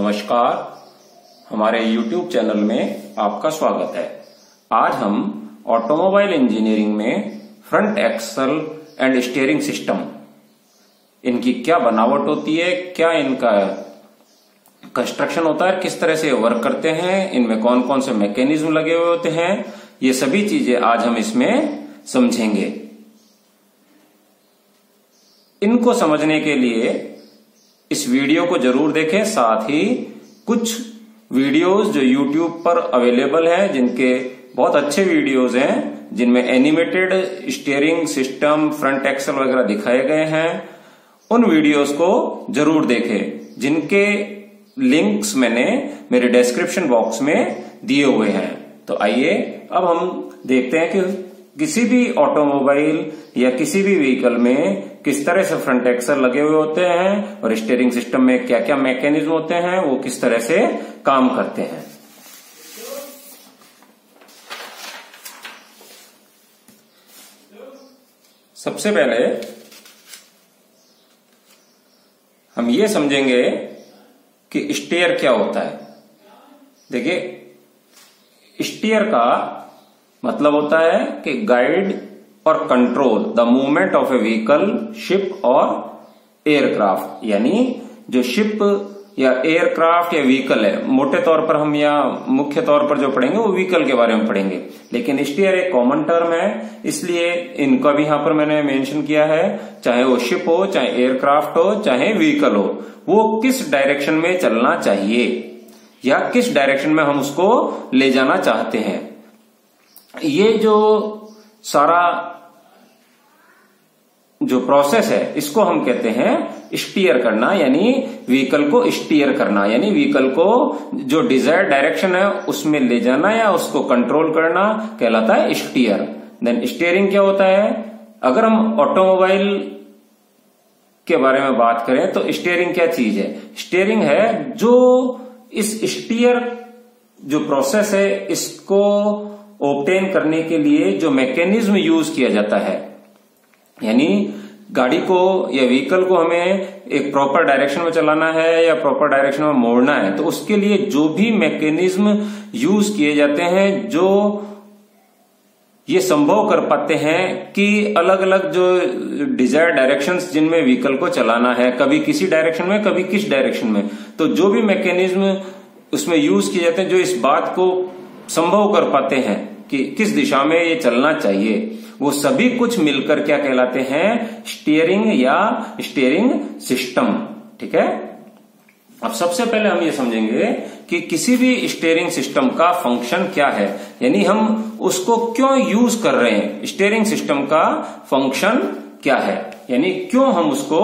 नमस्कार, हमारे YouTube channel में आपका स्वागत है। आज हम ऑटोमोबाइल इंजीनियरिंग में front axle and steering system, इनकी क्या बनावट होती है, क्या इनका कंस्ट्रक्शन होता है, किस तरह से वर्क करते हैं, इनमें कौन कौन से मैकेनिज्म लगे हुए होते हैं, ये सभी चीजें आज हम इसमें समझेंगे। इनको समझने के लिए इस वीडियो को जरूर देखें, साथ ही कुछ वीडियोस जो YouTube पर अवेलेबल हैं, जिनके बहुत अच्छे वीडियोस हैं, जिनमें animated steering system, front axle वगैरह दिखाए गए हैं, उन वीडियोस को जरूर देखें, जिनके लिंक्स मैंने मेरे डिस्क्रिप्शन बॉक्स में दिए हुए हैं। तो आइए अब हम देखते हैं कि किसी भी ऑटोमोबाइल या किसी भी व्हीकल में किस तरह से फ्रंट एक्सल लगे हुए होते हैं और स्टीयरिंग सिस्टम में क्या क्या मैकेनिज्म होते हैं, वो किस तरह से काम करते हैं। सबसे पहले हम ये समझेंगे कि स्टीयर क्या होता है। देखिए, स्टीयर का मतलब होता है कि गाइड और control the movement of A vehicle, ship और एयरक्राफ्ट। यानी जो शिप या एयरक्राफ्ट या व्हीकल है, मोटे तौर पर हम या मुख्य तौर पर जो पढ़ेंगे वो व्हीकल के बारे में पढ़ेंगे, लेकिन स्टीयर एक कॉमन टर्म है, इसलिए इनका भी यहां पर मैंने मेंशन किया है। चाहे वो शिप हो, चाहे एयरक्राफ्ट हो, चाहे व्हीकल हो, वो किस डायरेक्शन में चलना चाहिए या किस डायरेक्शन में हम उसको ले जाना चाहते हैं, ये जो सारा जो प्रोसेस है, इसको हम कहते हैं स्टीयर करना, यानी व्हीकल को स्टीयर करना, यानी व्हीकल को जो डिजायर्ड डायरेक्शन है उसमें ले जाना या उसको कंट्रोल करना कहलाता है स्टीयर। देन स्टीयरिंग क्या होता है? अगर हम ऑटोमोबाइल के बारे में बात करें तो स्टीयरिंग क्या चीज है? स्टीयरिंग है जो इस स्टीयर जो प्रोसेस है, इसको ऑब्टेन करने के लिए जो मैकेनिज्म यूज किया जाता है, यानी गाड़ी को या व्हीकल को हमें एक प्रॉपर डायरेक्शन में चलाना है या प्रॉपर डायरेक्शन में मोड़ना है, तो उसके लिए जो भी मैकेनिज्म यूज किए जाते हैं, जो ये संभव कर पाते हैं कि अलग अलग जो डिजायर्ड डायरेक्शंस जिनमें व्हीकल को चलाना है, कभी किसी डायरेक्शन में, कभी किस डायरेक्शन में, तो जो भी मैकेनिज्म उसमें यूज किए जाते हैं जो इस बात को संभव कर पाते हैं कि किस दिशा में ये चलना चाहिए, वो सभी कुछ मिलकर क्या कहलाते हैं? स्टीयरिंग या स्टीयरिंग सिस्टम। ठीक है, अब सबसे पहले हम ये समझेंगे कि किसी भी स्टीयरिंग सिस्टम का फंक्शन क्या है, यानी हम उसको क्यों यूज कर रहे हैं। स्टीयरिंग सिस्टम का फंक्शन क्या है, यानी क्यों हम उसको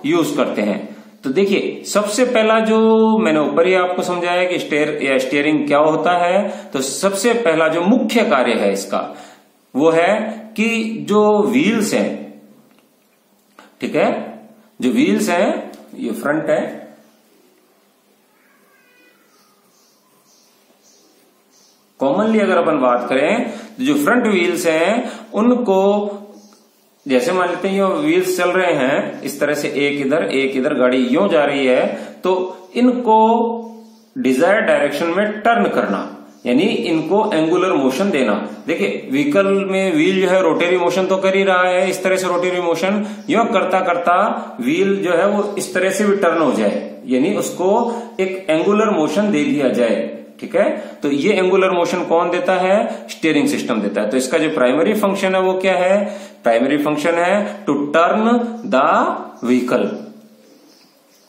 यूज करते हैं। तो देखिए, सबसे पहला जो मैंने ऊपर ही आपको समझाया कि स्टीयरिंग क्या होता है, तो सबसे पहला जो मुख्य कार्य है इसका, वो है कि जो व्हील्स हैं, ठीक है, जो व्हील्स हैं, ये फ्रंट है, कॉमनली अगर अपन बात करें तो जो फ्रंट व्हील्स हैं उनको, जैसे मान लेते हैं ये व्हील्स चल रहे हैं इस तरह से, एक इधर गाड़ी यूं जा रही है, तो इनको डिजायर्ड डायरेक्शन में टर्न करना, यानी इनको एंगुलर मोशन देना। देखिए, व्हीकल में व्हील जो है रोटेरी मोशन तो कर ही रहा है, इस तरह से रोटेरी मोशन यूं करता करता व्हील जो है वो इस तरह से भी टर्न हो जाए, यानी उसको एक एंगुलर मोशन दे दिया जाए। ठीक है, तो ये एंगुलर मोशन कौन देता है? स्टीयरिंग सिस्टम देता है। तो इसका जो प्राइमरी फंक्शन है वो क्या है? प्राइमरी फंक्शन है टू टर्न द व्हीकल।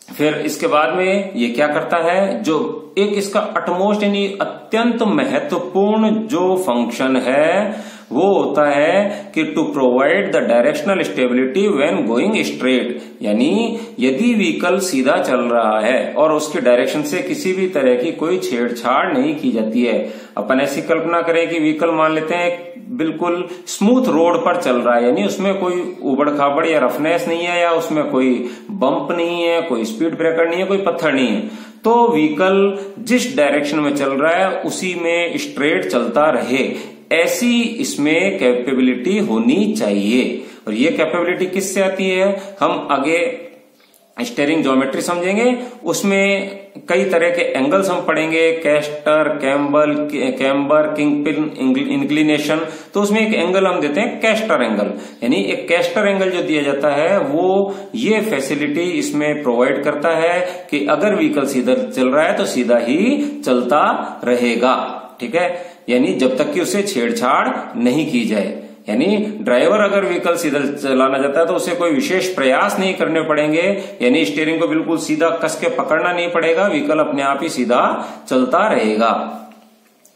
फिर इसके बाद में ये क्या करता है? जो एक इसका अटमोस्ट यानी अत्यंत महत्वपूर्ण जो फंक्शन है वो होता है कि to provide the directional stability when going straight, यानी यदि व्हीकल सीधा चल रहा है और उसके डायरेक्शन से किसी भी तरह की कोई छेड़छाड़ नहीं की जाती है। अपन ऐसी कल्पना करें कि व्हीकल मान लेते हैं बिल्कुल स्मूथ रोड पर चल रहा है, यानी उसमें कोई उबड़ खाबड़ या रफनेस नहीं है, या उसमें कोई बम्प नहीं है, कोई स्पीड ब्रेकर नहीं है, कोई पत्थर नहीं है, तो व्हीकल जिस डायरेक्शन में चल रहा है उसी में स्ट्रेट चलता रहे, ऐसी इसमें कैपेबिलिटी होनी चाहिए। और ये कैपेबिलिटी किससे आती है? हम आगे स्टीयरिंग ज्योमेट्री समझेंगे, उसमें कई तरह के एंगल्स हम पढ़ेंगे, कैस्टर, कैम्बर, किंगपिन, इंक्लिनेशन। तो उसमें एक एंगल हम देते हैं कैस्टर एंगल, यानी एक कैस्टर एंगल जो दिया जाता है वो ये फैसिलिटी इसमें प्रोवाइड करता है कि अगर व्हीकल सीधा चल रहा है तो सीधा ही चलता रहेगा, ठीक है, यानी जब तक कि उसे छेड़छाड़ नहीं की जाए। यानी ड्राइवर अगर व्हीकल सीधा चलाना चाहता है तो उसे कोई विशेष प्रयास नहीं करने पड़ेंगे, यानी स्टीयरिंग को बिल्कुल सीधा कस के पकड़ना नहीं पड़ेगा, व्हीकल अपने आप ही सीधा चलता रहेगा।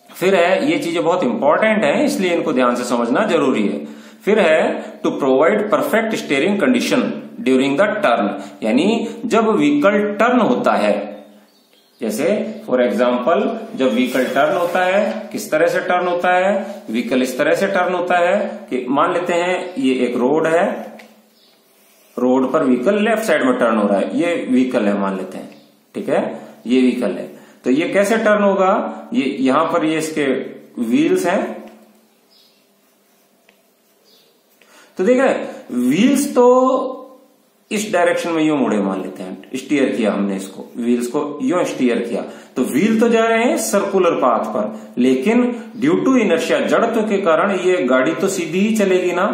फिर है, ये चीजें बहुत इंपॉर्टेंट हैं इसलिए इनको ध्यान से समझना जरूरी है। फिर है to provide perfect steering condition during the turn, यानी जब व्हीकल टर्न होता है, जैसे फॉर एग्जाम्पल जब व्हीकल टर्न होता है, किस तरह से टर्न होता है, व्हीकल इस तरह से टर्न होता है कि मान लेते हैं ये एक रोड है, रोड पर व्हीकल लेफ्ट साइड में टर्न हो रहा है, ये व्हीकल है मान लेते हैं, ठीक है, ये व्हीकल है, तो ये कैसे टर्न होगा, ये यहां पर ये इसके व्हील्स हैं, तो देखा व्हील्स तो इस डायरेक्शन में यूं मुड़े मान लेते हैं, स्टीयर किया हमने इसको, व्हील्स को यूं स्टीयर किया, तो व्हील तो जा रहे हैं सर्कुलर पाथ पर, लेकिन ड्यू टू इनर्शिया, जड़त्व के कारण ये गाड़ी तो सीधी ही चलेगी ना,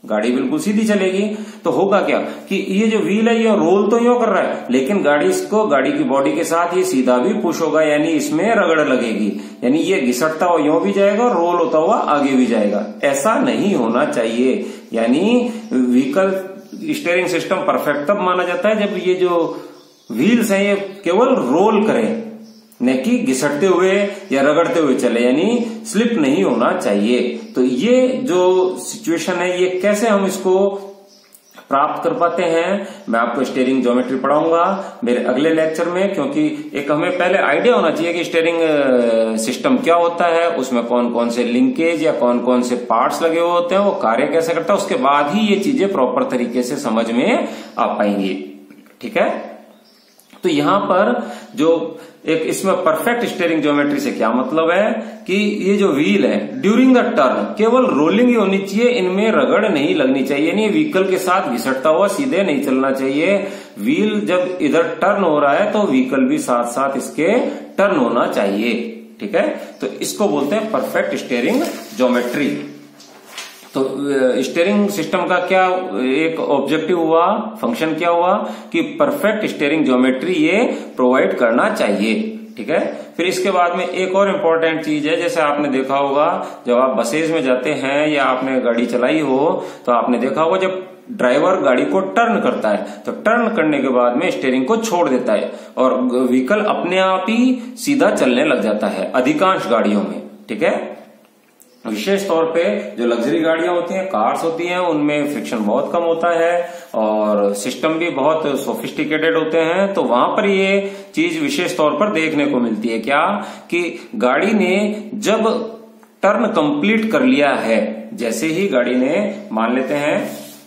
गाड़ी बिल्कुल सीधी चलेगी। तो होगा क्या कि ये जो व्हील है ये रोल तो यूं कर रहा है, लेकिन गाड़ी इसको, गाड़ी की बॉडी के साथ ये सीधा भी पुश होगा, यानी इसमें रगड़ लगेगी, यानी ये घिसटता हुआ यूं भी जाएगा और रोल होता हुआ आगे भी जाएगा। ऐसा नहीं होना चाहिए, यानी व्हीकल स्टीयरिंग सिस्टम परफेक्ट तब माना जाता है जब ये जो व्हील्स हैं ये केवल रोल करें, न कि घिसटते हुए या रगड़ते हुए चले, यानी स्लिप नहीं होना चाहिए। तो ये जो सिचुएशन है ये कैसे हम इसको प्राप्त कर पाते हैं, मैं आपको स्टीयरिंग ज्योमेट्री पढ़ाऊंगा मेरे अगले लेक्चर में, क्योंकि एक हमें पहले आइडिया होना चाहिए कि स्टीयरिंग सिस्टम क्या होता है, उसमें कौन कौन से लिंकेज या कौन कौन से पार्ट्स लगे हुए होते हैं, वो कार्य कैसे करता है, उसके बाद ही ये चीजें प्रॉपर तरीके से समझ में आ पाएंगी, ठीक है। तो यहां पर जो एक इसमें परफेक्ट स्टीयरिंग ज्योमेट्री से क्या मतलब है कि ये जो व्हील है ड्यूरिंग द टर्न केवल रोलिंग ही होनी चाहिए, इनमें रगड़ नहीं लगनी चाहिए, नहीं व्हीकल के साथ घिसटता हुआ सीधे नहीं चलना चाहिए। व्हील जब इधर टर्न हो रहा है तो व्हीकल भी साथ साथ इसके टर्न होना चाहिए, ठीक है। तो इसको बोलते हैं परफेक्ट स्टीयरिंग ज्योमेट्री। तो स्टीयरिंग सिस्टम का क्या एक ऑब्जेक्टिव हुआ, फंक्शन क्या हुआ कि परफेक्ट स्टीयरिंग ज्योमेट्री ये प्रोवाइड करना चाहिए, ठीक है। फिर इसके बाद में एक और इम्पोर्टेंट चीज है, जैसे आपने देखा होगा जब आप बसेज में जाते हैं या आपने गाड़ी चलाई हो तो आपने देखा होगा जब ड्राइवर गाड़ी को टर्न करता है तो टर्न करने के बाद में स्टीयरिंग को छोड़ देता है और व्हीकल अपने आप ही सीधा चलने लग जाता है अधिकांश गाड़ियों में, ठीक है। विशेष तौर पे जो लग्जरी गाड़ियां होती हैं, कार्स होती हैं, उनमें फ्रिक्शन बहुत कम होता है और सिस्टम भी बहुत सोफिस्टिकेटेड होते हैं, तो वहां पर ये चीज विशेष तौर पर देखने को मिलती है क्या कि गाड़ी ने जब टर्न कंप्लीट कर लिया है, जैसे ही गाड़ी ने मान लेते हैं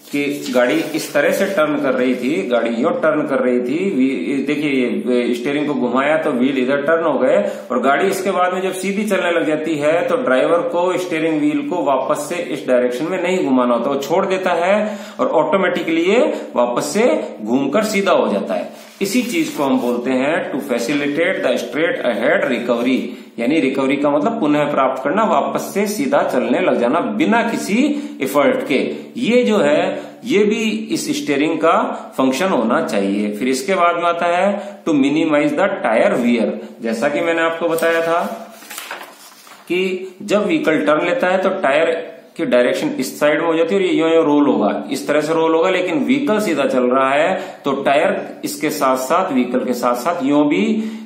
कि गाड़ी इस तरह से टर्न कर रही थी, गाड़ी यूं टर्न कर रही थी, देखिए स्टीयरिंग को घुमाया तो व्हील इधर टर्न हो गए और गाड़ी इसके बाद में जब सीधी चलने लग जाती है तो ड्राइवर को स्टीयरिंग व्हील को वापस से इस डायरेक्शन में नहीं घुमाना होता, वो छोड़ देता है और ऑटोमेटिकली ये वापस से घूमकर सीधा हो जाता है। इसी चीज को हम बोलते हैं to facilitate the straight ahead recovery, यानी रिकवरी का मतलब पुनः प्राप्त करना, वापस से सीधा चलने लग जाना बिना किसी एफर्ट के। ये जो है ये भी इस स्टीयरिंग का फंक्शन होना चाहिए। फिर इसके बाद में आता है to minimize the tyre wear, जैसा कि मैंने आपको बताया था कि जब व्हीकल टर्न लेता है तो टायर की डायरेक्शन इस साइड में हो जाती है और ये यूं रोल होगा, इस तरह से रोल होगा, लेकिन व्हीकल सीधा चल रहा है तो टायर इसके साथ साथ व्हीकल के साथ साथ यूं भी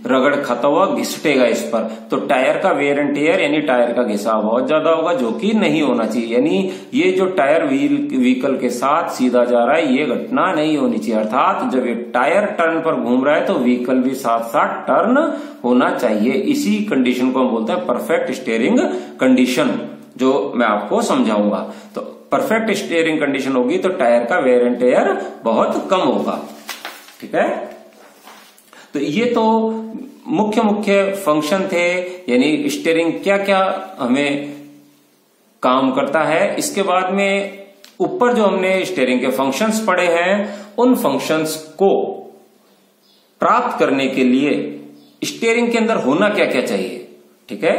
रगड़ खाता हुआ घिसटेगा इस पर, तो टायर का वेयर एंड टेयर यानी टायर का घिसाव बहुत ज्यादा होगा, जो कि नहीं होना चाहिए। यानी ये जो टायर व्हीकल के साथ सीधा जा रहा है ये घटना नहीं होनी चाहिए, अर्थात जब ये टायर टर्न पर घूम रहा है तो व्हीकल भी साथ साथ टर्न होना चाहिए। इसी कंडीशन को हम बोलते हैं परफेक्ट स्टीयरिंग कंडीशन, जो मैं आपको समझाऊंगा। तो परफेक्ट स्टीयरिंग कंडीशन होगी तो टायर का वेयर एंड टेयर बहुत कम होगा, ठीक है। तो ये तो मुख्य फंक्शन थे, यानी स्टीयरिंग क्या क्या हमें काम करता है। इसके बाद में ऊपर जो हमने स्टीयरिंग के फंक्शंस पढ़े हैं उन फंक्शंस को प्राप्त करने के लिए स्टीयरिंग के अंदर होना क्या क्या चाहिए, ठीक है।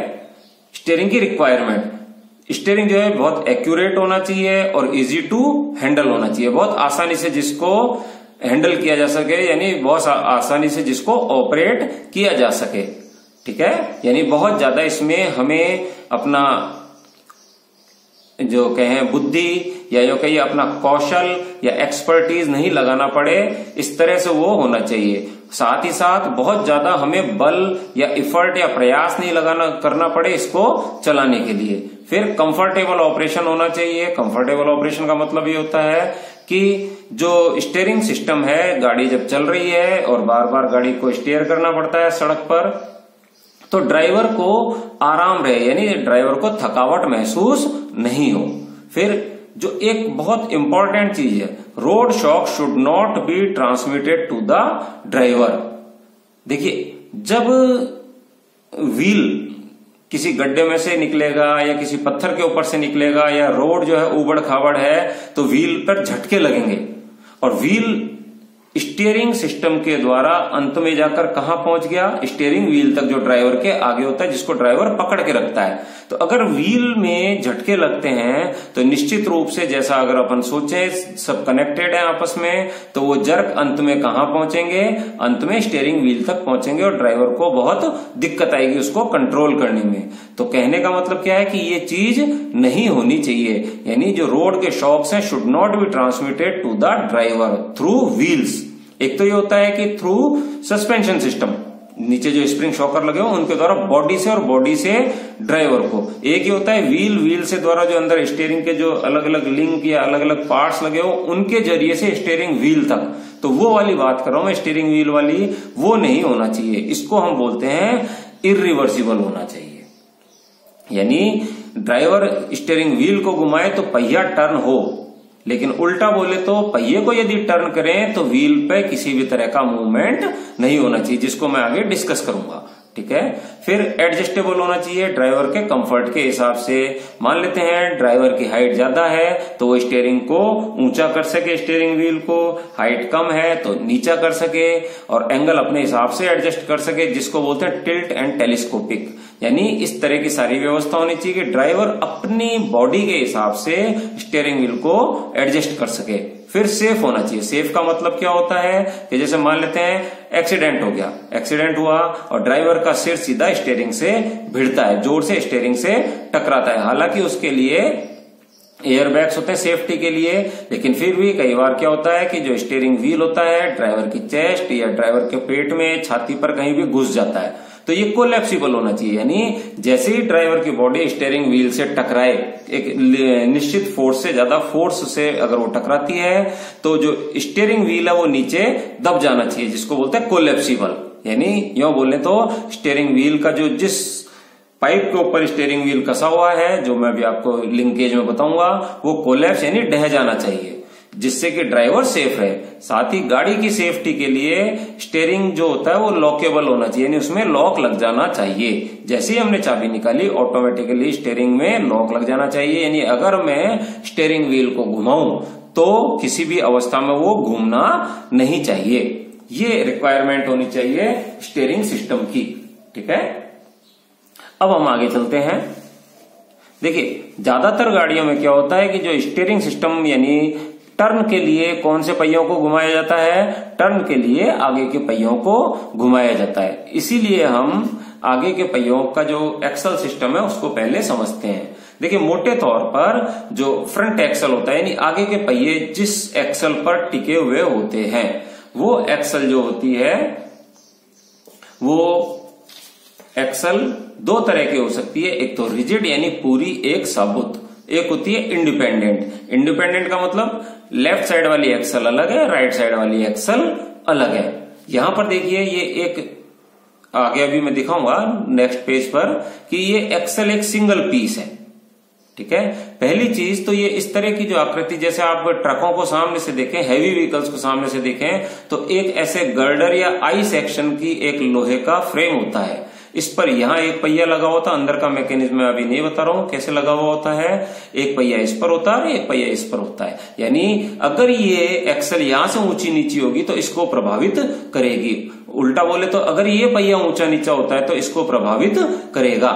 स्टीयरिंग की रिक्वायरमेंट, स्टीयरिंग जो है बहुत एक्यूरेट होना चाहिए और इजी टू हैंडल होना चाहिए, बहुत आसानी से जिसको हैंडल किया जा सके, यानी बहुत आसानी से जिसको ऑपरेट किया जा सके, ठीक है। यानी बहुत ज्यादा इसमें हमें अपना जो कहें बुद्धि या जो कहिए अपना कौशल या एक्सपर्टीज नहीं लगाना पड़े, इस तरह से वो होना चाहिए। साथ ही साथ बहुत ज्यादा हमें बल या इफर्ट या प्रयास नहीं करना पड़े इसको चलाने के लिए। फिर कंफर्टेबल ऑपरेशन होना चाहिए। कंफर्टेबल ऑपरेशन का मतलब ये होता है कि जो स्टीयरिंग सिस्टम है, गाड़ी जब चल रही है और बार बार गाड़ी को स्टीयर करना पड़ता है सड़क पर, तो ड्राइवर को आराम रहे, यानी ड्राइवर को थकावट महसूस नहीं हो। फिर जो एक बहुत इंपॉर्टेंट चीज है, road shock should not be transmitted to the driver. देखिए, जब व्हील किसी गड्ढे में से निकलेगा या किसी पत्थर के ऊपर से निकलेगा या रोड जो है उबड़ खाबड़ है, तो व्हील पर झटके लगेंगे और व्हील स्टीयरिंग सिस्टम के द्वारा अंत में जाकर कहां पहुंच गया, स्टीयरिंग व्हील तक, जो ड्राइवर के आगे होता है, जिसको ड्राइवर पकड़ के रखता है। तो अगर व्हील में झटके लगते हैं तो निश्चित रूप से, जैसा अगर अपन सोचें सब कनेक्टेड है आपस में, तो वो जर्क अंत में कहां पहुंचेंगे, अंत में स्टीयरिंग व्हील तक पहुंचेंगे और ड्राइवर को बहुत दिक्कत आएगी उसको कंट्रोल करने में। तो कहने का मतलब क्या है कि ये चीज नहीं होनी चाहिए, यानी जो रोड के शॉक्स हैं should not be transmitted to the driver through wheels. एक तो ये होता है कि थ्रू सस्पेंशन सिस्टम, नीचे जो स्प्रिंग शॉकर लगे हो उनके द्वारा बॉडी से, और बॉडी से ड्राइवर को। एक ही होता है व्हील से द्वारा जो अंदर स्टीयरिंग के जो अलग अलग लिंक या अलग अलग पार्ट्स लगे हो उनके जरिए से स्टीयरिंग व्हील तक। तो वो वाली बात कर रहा हूं मैं, स्टीयरिंग व्हील वाली, वो नहीं होना चाहिए। इसको हम बोलते हैं इरिवर्सिबल होना चाहिए, यानी ड्राइवर स्टीयरिंग व्हील को घुमाए तो पहिया टर्न हो, लेकिन उल्टा बोले तो पहिए को यदि टर्न करें तो व्हील पे किसी भी तरह का मूवमेंट नहीं होना चाहिए, जिसको मैं आगे डिस्कस करूंगा, ठीक है। फिर एडजस्टेबल होना चाहिए ड्राइवर के कंफर्ट के हिसाब से। मान लेते हैं ड्राइवर की हाइट ज्यादा है तो वो स्टीयरिंग को ऊंचा कर सके, स्टीयरिंग व्हील को, हाइट कम है तो नीचा कर सके और एंगल अपने हिसाब से एडजस्ट कर सके, जिसको बोलते हैं टिल्ट एंड टेलीस्कोपिक। यानी इस तरह की सारी व्यवस्था होनी चाहिए कि ड्राइवर अपनी बॉडी के हिसाब से स्टीयरिंग व्हील को एडजस्ट कर सके। फिर सेफ होना चाहिए। सेफ का मतलब क्या होता है कि जैसे मान लेते हैं एक्सीडेंट हो गया, एक्सीडेंट हुआ और ड्राइवर का सिर सीधा स्टीयरिंग से भिड़ता है, जोर से स्टीयरिंग से टकराता है। हालांकि उसके लिए एयरबैग्स होते हैं सेफ्टी के लिए, लेकिन फिर भी कई बार क्या होता है कि जो स्टीयरिंग व्हील होता है ड्राइवर की चेस्ट या ड्राइवर के पेट में, छाती पर कहीं भी घुस जाता है। तो ये कोलैप्सिबल होना चाहिए, यानी जैसे ही ड्राइवर की बॉडी स्टीयरिंग व्हील से टकराए, एक निश्चित फोर्स से, ज्यादा फोर्स से अगर वो टकराती है तो जो स्टीयरिंग व्हील है वो नीचे दब जाना चाहिए, जिसको बोलते हैं कोलैप्सिबल। यानी यूं बोले तो स्टीयरिंग व्हील का जो जिस पाइप के ऊपर स्टीयरिंग व्हील कसा हुआ है, जो मैं अभी आपको लिंकेज में बताऊंगा, वो कोलैप्स यानी ढह जाना चाहिए, जिससे कि ड्राइवर सेफ रहे। साथ ही गाड़ी की सेफ्टी के लिए स्टीयरिंग जो होता है वो लॉकेबल होना चाहिए, यानी उसमें लॉक लग जाना चाहिए। जैसे ही हमने चाबी निकाली ऑटोमेटिकली स्टीयरिंग में लॉक लग जाना चाहिए, यानी अगर मैं स्टीयरिंग व्हील को घुमाऊं तो किसी भी अवस्था में वो घूमना नहीं चाहिए। ये रिक्वायरमेंट होनी चाहिए स्टीयरिंग सिस्टम की, ठीक है। अब हम आगे चलते हैं। देखिए, ज्यादातर गाड़ियों में क्या होता है कि जो स्टीयरिंग सिस्टम यानी टर्न के लिए कौन से पहियों को घुमाया जाता है, टर्न के लिए आगे के पहियों को घुमाया जाता है। इसीलिए हम आगे के पहियों का जो एक्सल सिस्टम है उसको पहले समझते हैं। देखिए, मोटे तौर पर जो फ्रंट एक्सल होता है, यानी आगे के पहिए जिस एक्सल पर टिके हुए होते हैं, वो एक्सल जो होती है वो एक्सल दो तरह की हो सकती है। एक तो रिजिड यानी पूरी एक साबुत, एक होती है इंडिपेंडेंट। इंडिपेंडेंट का मतलब लेफ्ट साइड वाली एक्सल अलग है, राइट साइड वाली एक्सल अलग है। यहां पर देखिए, ये एक आगे अभी मैं दिखाऊंगा नेक्स्ट पेज पर कि ये एक्सल एक सिंगल पीस है, ठीक है। पहली चीज तो ये इस तरह की जो आकृति, जैसे आप ट्रकों को सामने से देखें, हैवी व्हीकल्स को सामने से देखें, तो एक ऐसे गर्डर या आई सेक्शन की एक लोहे का फ्रेम होता है, इस पर यहाँ एक पहिया लगा होता, अंदर का मैकेनिज्म मैं अभी नहीं बता रहा हूं कैसे लगा हुआ होता है। एक पहिया इस पर होता है और एक पहिया इस पर होता है, यानी अगर ये एक्सल यहां से ऊंची नीची होगी तो इसको प्रभावित करेगी। उल्टा बोले तो अगर ये पहिया ऊंचा नीचा होता है तो इसको प्रभावित करेगा,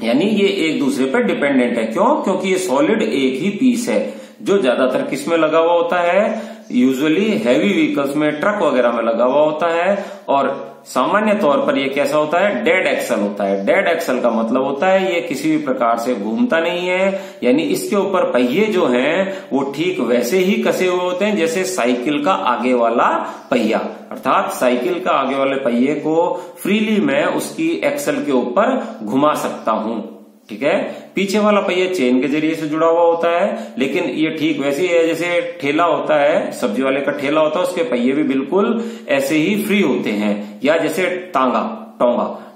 यानी ये एक दूसरे पर डिपेंडेंट है। क्यों? क्योंकि ये सॉलिड एक ही पीस है, जो ज्यादातर किस में लगा हुआ होता है, यूजुअली हैवी व्हीकल्स में, ट्रक वगैरह में लगा हुआ होता है। और सामान्य तौर पर ये कैसा होता है, डेड एक्सल होता है। डेड एक्सल का मतलब होता है ये किसी भी प्रकार से घूमता नहीं है, यानी इसके ऊपर पहिए जो हैं वो ठीक वैसे ही कसे हुए होते हैं जैसे साइकिल का आगे वाला पहिया, अर्थात साइकिल का आगे वाले पहिए को फ्रीली मैं उसकी एक्सल के ऊपर घुमा सकता हूं। ठीक है, पीछे वाला पहिया चेन के जरिए से जुड़ा हुआ होता है, लेकिन ये ठीक वैसे ही है जैसे ठेला होता है, सब्जी वाले का ठेला होता है, उसके पहिए भी बिल्कुल ऐसे ही फ्री होते हैं। या जैसे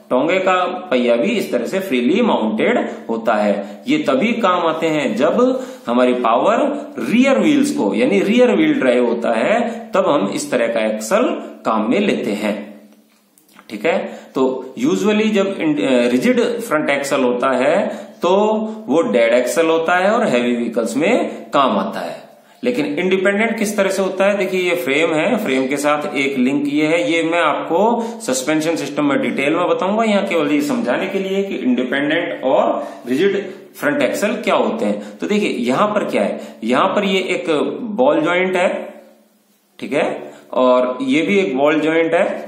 टोंगे का पहिया भी इस तरह से फ्रीली माउंटेड होता है। ये तभी काम आते हैं जब हमारी पावर रियर व्हील्स को, यानी रियर व्हील ड्राइव होता है, तब हम इस तरह का एक्सल काम में लेते हैं। ठीक है, तो यूजुअली जब रिजिड फ्रंट एक्सल होता है तो वो डेड एक्सल होता है और हैवी व्हीकल्स में काम आता है। लेकिन इंडिपेंडेंट किस तरह से होता है, देखिए ये फ्रेम है, फ्रेम के साथ एक लिंक ये है, ये मैं आपको सस्पेंशन सिस्टम में डिटेल में बताऊंगा। यहाँ केवल ये समझाने के लिए कि इंडिपेंडेंट और रिजिड फ्रंट एक्सल क्या होते हैं। तो देखिए यहां पर क्या है, यहां पर ये एक बॉल जॉइंट है, ठीक है, और ये भी एक बॉल जॉइंट है,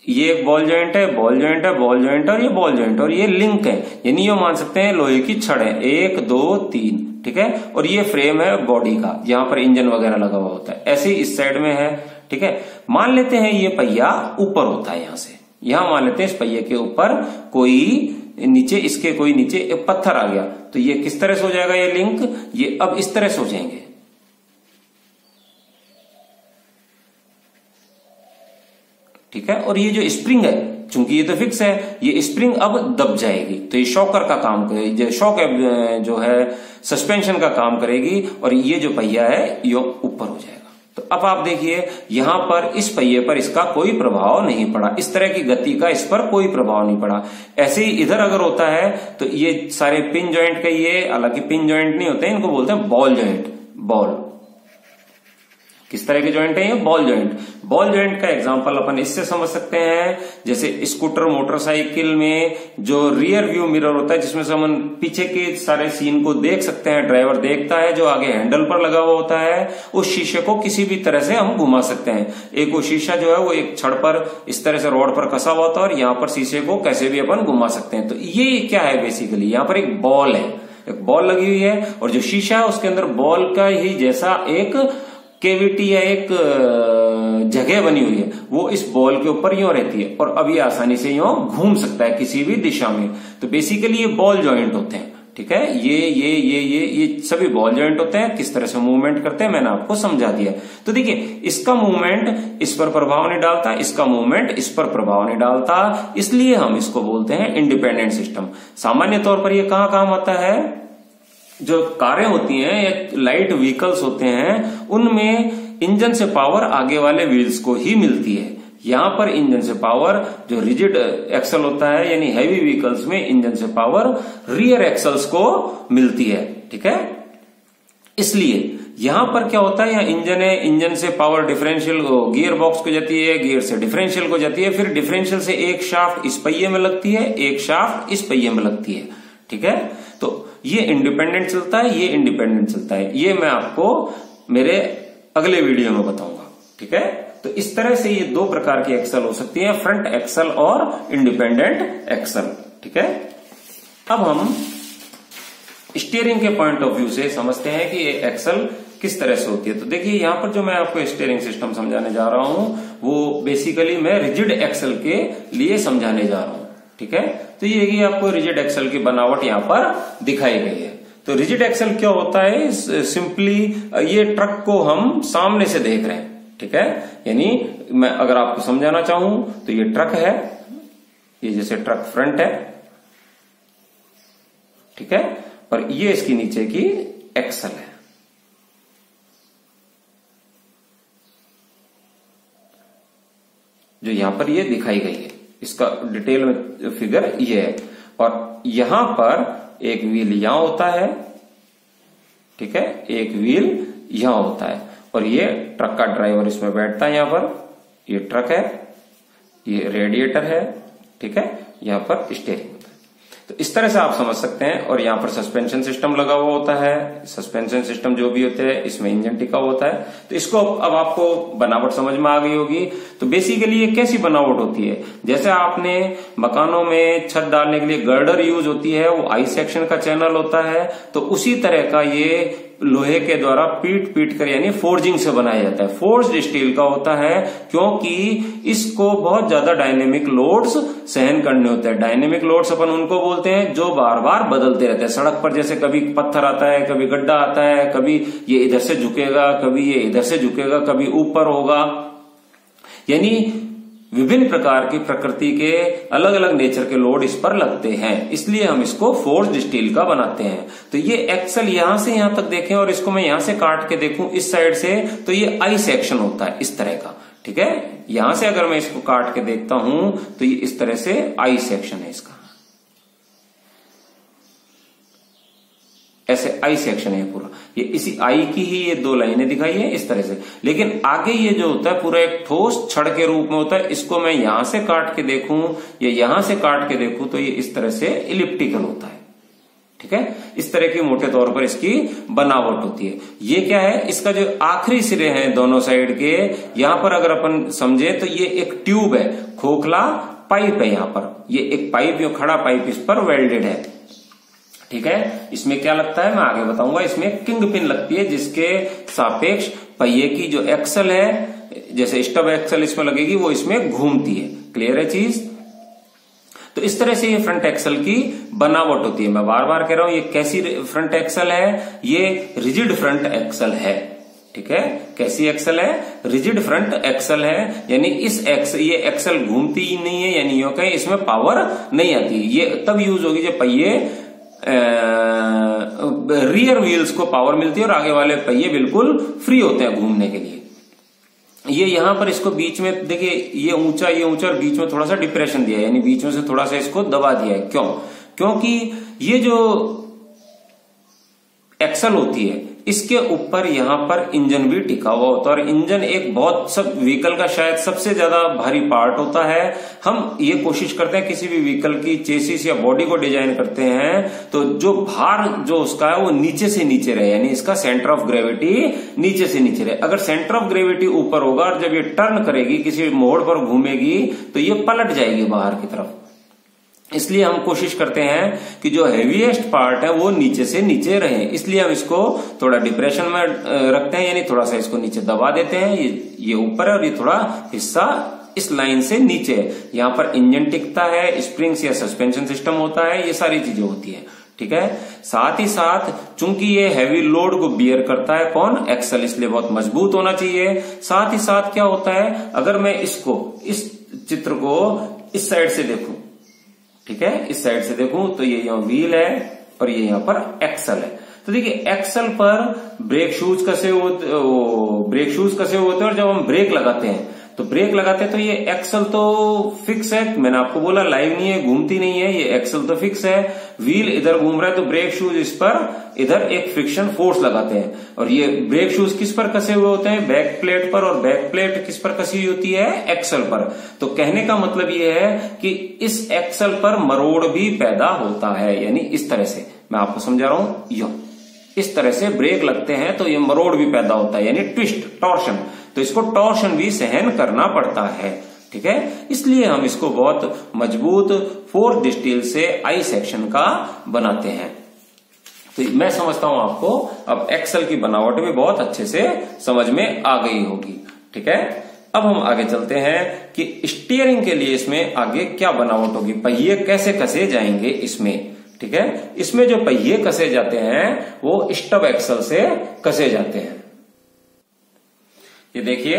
ये एक बॉल जॉइंट है, बॉल जॉइंट है, बॉल जॉइंट है, और ये बॉल जॉइंट, और ये लिंक है, यानी ये मान सकते हैं लोहे की छड़ है, 1 2 3, ठीक है। और ये फ्रेम है बॉडी का, यहाँ पर इंजन वगैरह लगा हुआ होता है, ऐसे ही इस साइड में है। ठीक है, मान लेते हैं ये पहिया ऊपर होता है, यहां से यहां मान लेते हैं इस पहिए के ऊपर कोई नीचे, इसके कोई नीचे एक पत्थर आ गया, तो ये किस तरह से हो जाएगा, ये लिंक, ये अब इस तरह से हो जाएंगे। ठीक है, और ये जो स्प्रिंग है, चूंकि ये तो फिक्स है, ये स्प्रिंग अब दब जाएगी, तो ये शॉकर का काम करेगी, शॉक जो है सस्पेंशन का काम करेगी, और ये जो पहिया है ये ऊपर हो जाएगा। तो अब आप देखिए यहां पर इस पहिए पर इसका कोई प्रभाव नहीं पड़ा, इस तरह की गति का इस पर कोई प्रभाव नहीं पड़ा। ऐसे ही इधर अगर होता है तो ये सारे पिन जॉइंट का, ये हालांकि पिन जॉइंट नहीं होते, इनको बोलते हैं बॉल जॉइंट। बॉल किस तरह के जॉइंट है, ये बॉल जॉइंट। बॉल जॉइंट का एग्जांपल अपन इससे समझ सकते हैं, जैसे स्कूटर मोटरसाइकिल में जो रियर व्यू मिरर होता है, जिसमें से हम पीछे के सारे सीन को देख सकते हैं, ड्राइवर देखता है, जो आगे हैंडल पर लगा हुआ होता है, उस शीशे को किसी भी तरह से हम घुमा सकते हैं। एक वो शीशा जो है वो एक छड़ पर इस तरह से रोड पर कसा हुआ होता है, और यहाँ पर शीशे को कैसे भी अपन घुमा सकते हैं। तो ये क्या है, बेसिकली यहाँ पर एक बॉल है, एक बॉल लगी हुई है, और जो शीशा है उसके अंदर बॉल का ही जैसा एक केविटी या एक जगह बनी हुई है, वो इस बॉल के ऊपर यूं रहती है, और अब ये आसानी से यूं घूम सकता है किसी भी दिशा में। तो बेसिकली ये बॉल जॉइंट होते हैं। ठीक है, ये सभी बॉल जॉइंट होते हैं। किस तरह से मूवमेंट करते हैं मैंने आपको समझा दिया। तो देखिए इसका मूवमेंट इस पर प्रभाव नहीं डालता, इसका मूवमेंट इस पर प्रभाव नहीं डालता, इसलिए हम इसको बोलते हैं इंडिपेंडेंट सिस्टम। सामान्य तौर पर यह कहां काम आता है, जो कारें होती हैं या लाइट व्हीकल्स होते हैं, उनमें इंजन से पावर आगे वाले व्हील्स को ही मिलती है। यहां पर इंजन से पावर जो रिजिड एक्सल होता है, यानी हैवी व्हीकल्स में इंजन से पावर रियर एक्सल्स को मिलती है। ठीक है, इसलिए यहां पर क्या होता है, यहाँ इंजन है, इंजन से पावर डिफरेंशियल गियर बॉक्स को जाती है, गियर से डिफरेंशियल को जाती है, फिर डिफरेंशियल से एक शाफ्ट इस पहिए में लगती है, एक शाफ्ट इस पहिए में लगती है। ठीक है, तो ये इंडिपेंडेंट चलता है, ये इंडिपेंडेंट चलता है, ये मैं आपको मेरे अगले वीडियो में बताऊंगा। ठीक है, तो इस तरह से ये दो प्रकार की एक्सल हो सकती है, फ्रंट एक्सल और इंडिपेंडेंट एक्सल। ठीक है, अब हम स्टीयरिंग के पॉइंट ऑफ व्यू से समझते हैं कि ये एक्सल किस तरह से होती है। तो देखिए यहां पर जो मैं आपको स्टीयरिंग सिस्टम समझाने जा रहा हूं वो बेसिकली मैं रिजिड एक्सल के लिए समझाने जा रहा हूं। ठीक है, तो ये आपको रिजिड एक्सल की बनावट यहां पर दिखाई गई है। तो रिजिड एक्सल क्या होता है, सिंपली ये ट्रक को हम सामने से देख रहे हैं। ठीक है, यानी मैं अगर आपको समझाना चाहूं तो ये ट्रक है, ये जैसे ट्रक फ्रंट है, ठीक है, और ये इसकी नीचे की एक्सल है। जो यहां पर ये दिखाई गई है। इसका डिटेल में फिगर ये है। और यहां पर एक व्हील यहां होता है, ठीक है, एक व्हील यहां होता है, और ये ट्रक का ड्राइवर इसमें बैठता है। यहां पर ये ट्रक है, ये रेडिएटर है, ठीक है, यहां पर स्टीयरिंग होता है। तो इस तरह से आप समझ सकते हैं। और यहां पर सस्पेंशन सिस्टम लगा हुआ होता है। सस्पेंशन सिस्टम जो भी होते हैं इसमें इंजन टिका होता है। तो इसको अब आपको बनावट समझ में आ गई होगी। तो बेसिकली ये कैसी बनावट होती है, जैसे आपने मकानों में छत डालने के लिए गर्डर यूज होती है, वो आई सेक्शन का चैनल होता है, तो उसी तरह का ये लोहे के द्वारा पीट कर यानी फोर्जिंग से बनाया जाता है। फोर्ज्ड स्टील का होता है क्योंकि इसको बहुत ज्यादा डायनेमिक लोड्स सहन करने होते हैं। डायनेमिक लोड्स अपन उनको बोलते हैं जो बार बार बदलते रहते हैं। सड़क पर जैसे कभी पत्थर आता है, कभी गड्ढा आता है, कभी ये इधर से झुकेगा, कभी ये इधर से झुकेगा, कभी ऊपर होगा, यानी विभिन्न प्रकार की प्रकृति के अलग अलग नेचर के लोड इस पर लगते हैं, इसलिए हम इसको फोर्ज्ड स्टील का बनाते हैं। तो ये एक्सल यहां से यहां तक देखें और इसको मैं यहां से काट के देखूं इस साइड से, तो ये आई सेक्शन होता है इस तरह का, ठीक है। यहां से अगर मैं इसको काट के देखता हूं तो ये इस तरह से आई सेक्शन है इसका, ऐसे आई सेक्शन है पूरा। ये इसी आई की ही ये दो लाइनें दिखाई है इस तरह से। लेकिन आगे ये जो होता है पूरा एक ठोस छड़ के रूप में होता है। इसको मैं यहां से काट के देखूं या यहां से काट के देखूं तो ये इस तरह से इलिप्टिकल होता है, ठीक है। इस तरह की मोटे तौर पर इसकी बनावट होती है। ये क्या है, इसका जो आखिरी सिरे हैं दोनों साइड के, यहां पर अगर अपन समझे तो ये एक ट्यूब है, खोखला पाइप है। यहां पर ये एक पाइप, जो खड़ा पाइप इस पर वेल्डेड है, ठीक है। इसमें क्या लगता है मैं आगे बताऊंगा। इसमें किंग पिन लगती है जिसके सापेक्ष पहिए की जो एक्सल है, जैसे स्टब एक्सल इसमें लगेगी, वो इसमें घूमती है। क्लियर है चीज। तो इस तरह से ये फ्रंट एक्सल की बनावट होती है। मैं बार बार कह रहा हूं ये कैसी फ्रंट एक्सल है, ये रिजिड फ्रंट एक्सल है, ठीक है। कैसी एक्सल है, रिजिड फ्रंट एक्सल है, यानी ये एक्सल घूमती ही नहीं है, यानी यूं कहें इसमें पावर नहीं आती। ये तब यूज होगी जब पहिए रियर व्हील्स को पावर मिलती है और आगे वाले पहिए बिल्कुल फ्री होते हैं घूमने के लिए। ये यहां पर इसको बीच में देखिए, ये ऊंचा और बीच में थोड़ा सा डिप्रेशन दिया है, यानी बीच में से थोड़ा सा इसको दबा दिया है। क्यों? क्योंकि ये जो एक्सल होती है इसके ऊपर यहां पर इंजन भी टिका हुआ होता है, और इंजन एक बहुत सब व्हीकल का शायद सबसे ज्यादा भारी पार्ट होता है। हम ये कोशिश करते हैं किसी भी व्हीकल की चेसिस या बॉडी को डिजाइन करते हैं तो जो भार जो उसका है वो नीचे से नीचे रहे, यानी इसका सेंटर ऑफ ग्रेविटी नीचे से नीचे रहे। अगर सेंटर ऑफ ग्रेविटी ऊपर होगा और जब ये टर्न करेगी, किसी मोड़ पर घूमेगी, तो ये पलट जाएगी बाहर की तरफ। इसलिए हम कोशिश करते हैं कि जो हेवीएस्ट पार्ट है वो नीचे से नीचे रहे, इसलिए हम इसको थोड़ा डिप्रेशन में रखते हैं, यानी थोड़ा सा इसको नीचे दबा देते हैं। ये ऊपर है और ये थोड़ा हिस्सा इस लाइन से नीचे है। यहां पर इंजन टिकता है, स्प्रिंग्स या सस्पेंशन सिस्टम होता है, ये सारी चीजें होती है, ठीक है। साथ ही साथ चूंकि ये हैवी लोड को बियर करता है कौन, एक्सल, इसलिए बहुत मजबूत होना चाहिए। साथ ही साथ क्या होता है, अगर मैं इसको, इस चित्र को इस साइड से देखूं, ठीक है, इस साइड से देखूं तो ये यहाँ व्हील है और ये यहाँ पर एक्सल है। तो देखिए एक्सल पर ब्रेक शूज कसे होते हैं, और जब हम ब्रेक लगाते हैं तो ये एक्सल तो फिक्स है। मैंने आपको बोला लाइव नहीं है, घूमती नहीं है, ये एक्सल तो फिक्स है। व्हील इधर घूम रहा है तो ब्रेक शूज इस पर इधर एक फ्रिक्शन फोर्स लगाते हैं, और ये ब्रेक शूज किस पर कसे हुए होते हैं, बैक प्लेट पर, और बैक प्लेट किस पर कसी हुई होती है, एक्सल पर। तो कहने का मतलब ये है कि इस एक्सल पर मरोड़ भी पैदा होता है, यानी इस तरह से मैं आपको समझा रहा हूं। यो इस तरह से ब्रेक लगते हैं तो ये मरोड़ भी पैदा होता है, यानी ट्विस्ट, टॉर्शन। तो इसको टॉर्शन भी सहन करना पड़ता है, ठीक है। इसलिए हम इसको बहुत मजबूत फोर्ज्ड स्टील से आई सेक्शन का बनाते हैं। तो मैं समझता हूं आपको अब एक्सल की बनावट भी बहुत अच्छे से समझ में आ गई होगी, ठीक है। अब हम आगे चलते हैं कि स्टीयरिंग के लिए इसमें आगे क्या बनावट होगी, पहिए कैसे कसे जाएंगे इसमें, ठीक है। इसमें जो पहिए कसे जाते हैं वो स्टब एक्सल से कसे जाते हैं। ये देखिए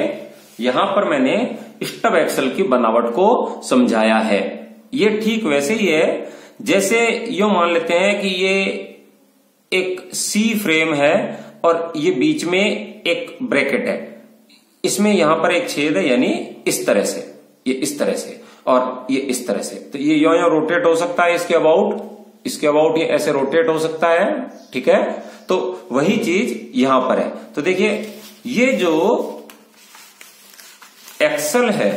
यहां पर मैंने स्टब एक्सल की बनावट को समझाया है। ये ठीक वैसे ही है जैसे यो मान लेते हैं कि ये एक सी फ्रेम है और ये बीच में एक ब्रैकेट है, इसमें यहां पर एक छेद है, यानी इस तरह से, ये इस तरह से, और ये इस तरह से, तो ये यो रोटेट हो सकता है इसके अबाउट ये ऐसे रोटेट हो सकता है, ठीक है। तो वही चीज यहां पर है। तो देखिए ये जो एक्सल है,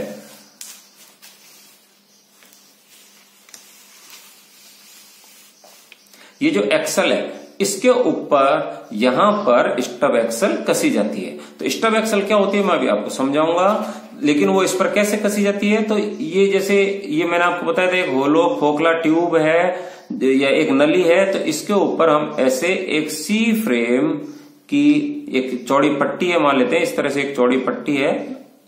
ये जो एक्सल है इसके ऊपर यहां पर स्टब एक्सल कसी जाती है। तो स्टब एक्सल क्या होती है मैं अभी आपको समझाऊंगा, लेकिन वो इस पर कैसे कसी जाती है। तो ये जैसे ये मैंने आपको बताया था, एक होलो खोखला ट्यूब है या एक नली है, तो इसके ऊपर हम ऐसे एक सी फ्रेम की एक चौड़ी पट्टी है मान लेते हैं, इस तरह से एक चौड़ी पट्टी है,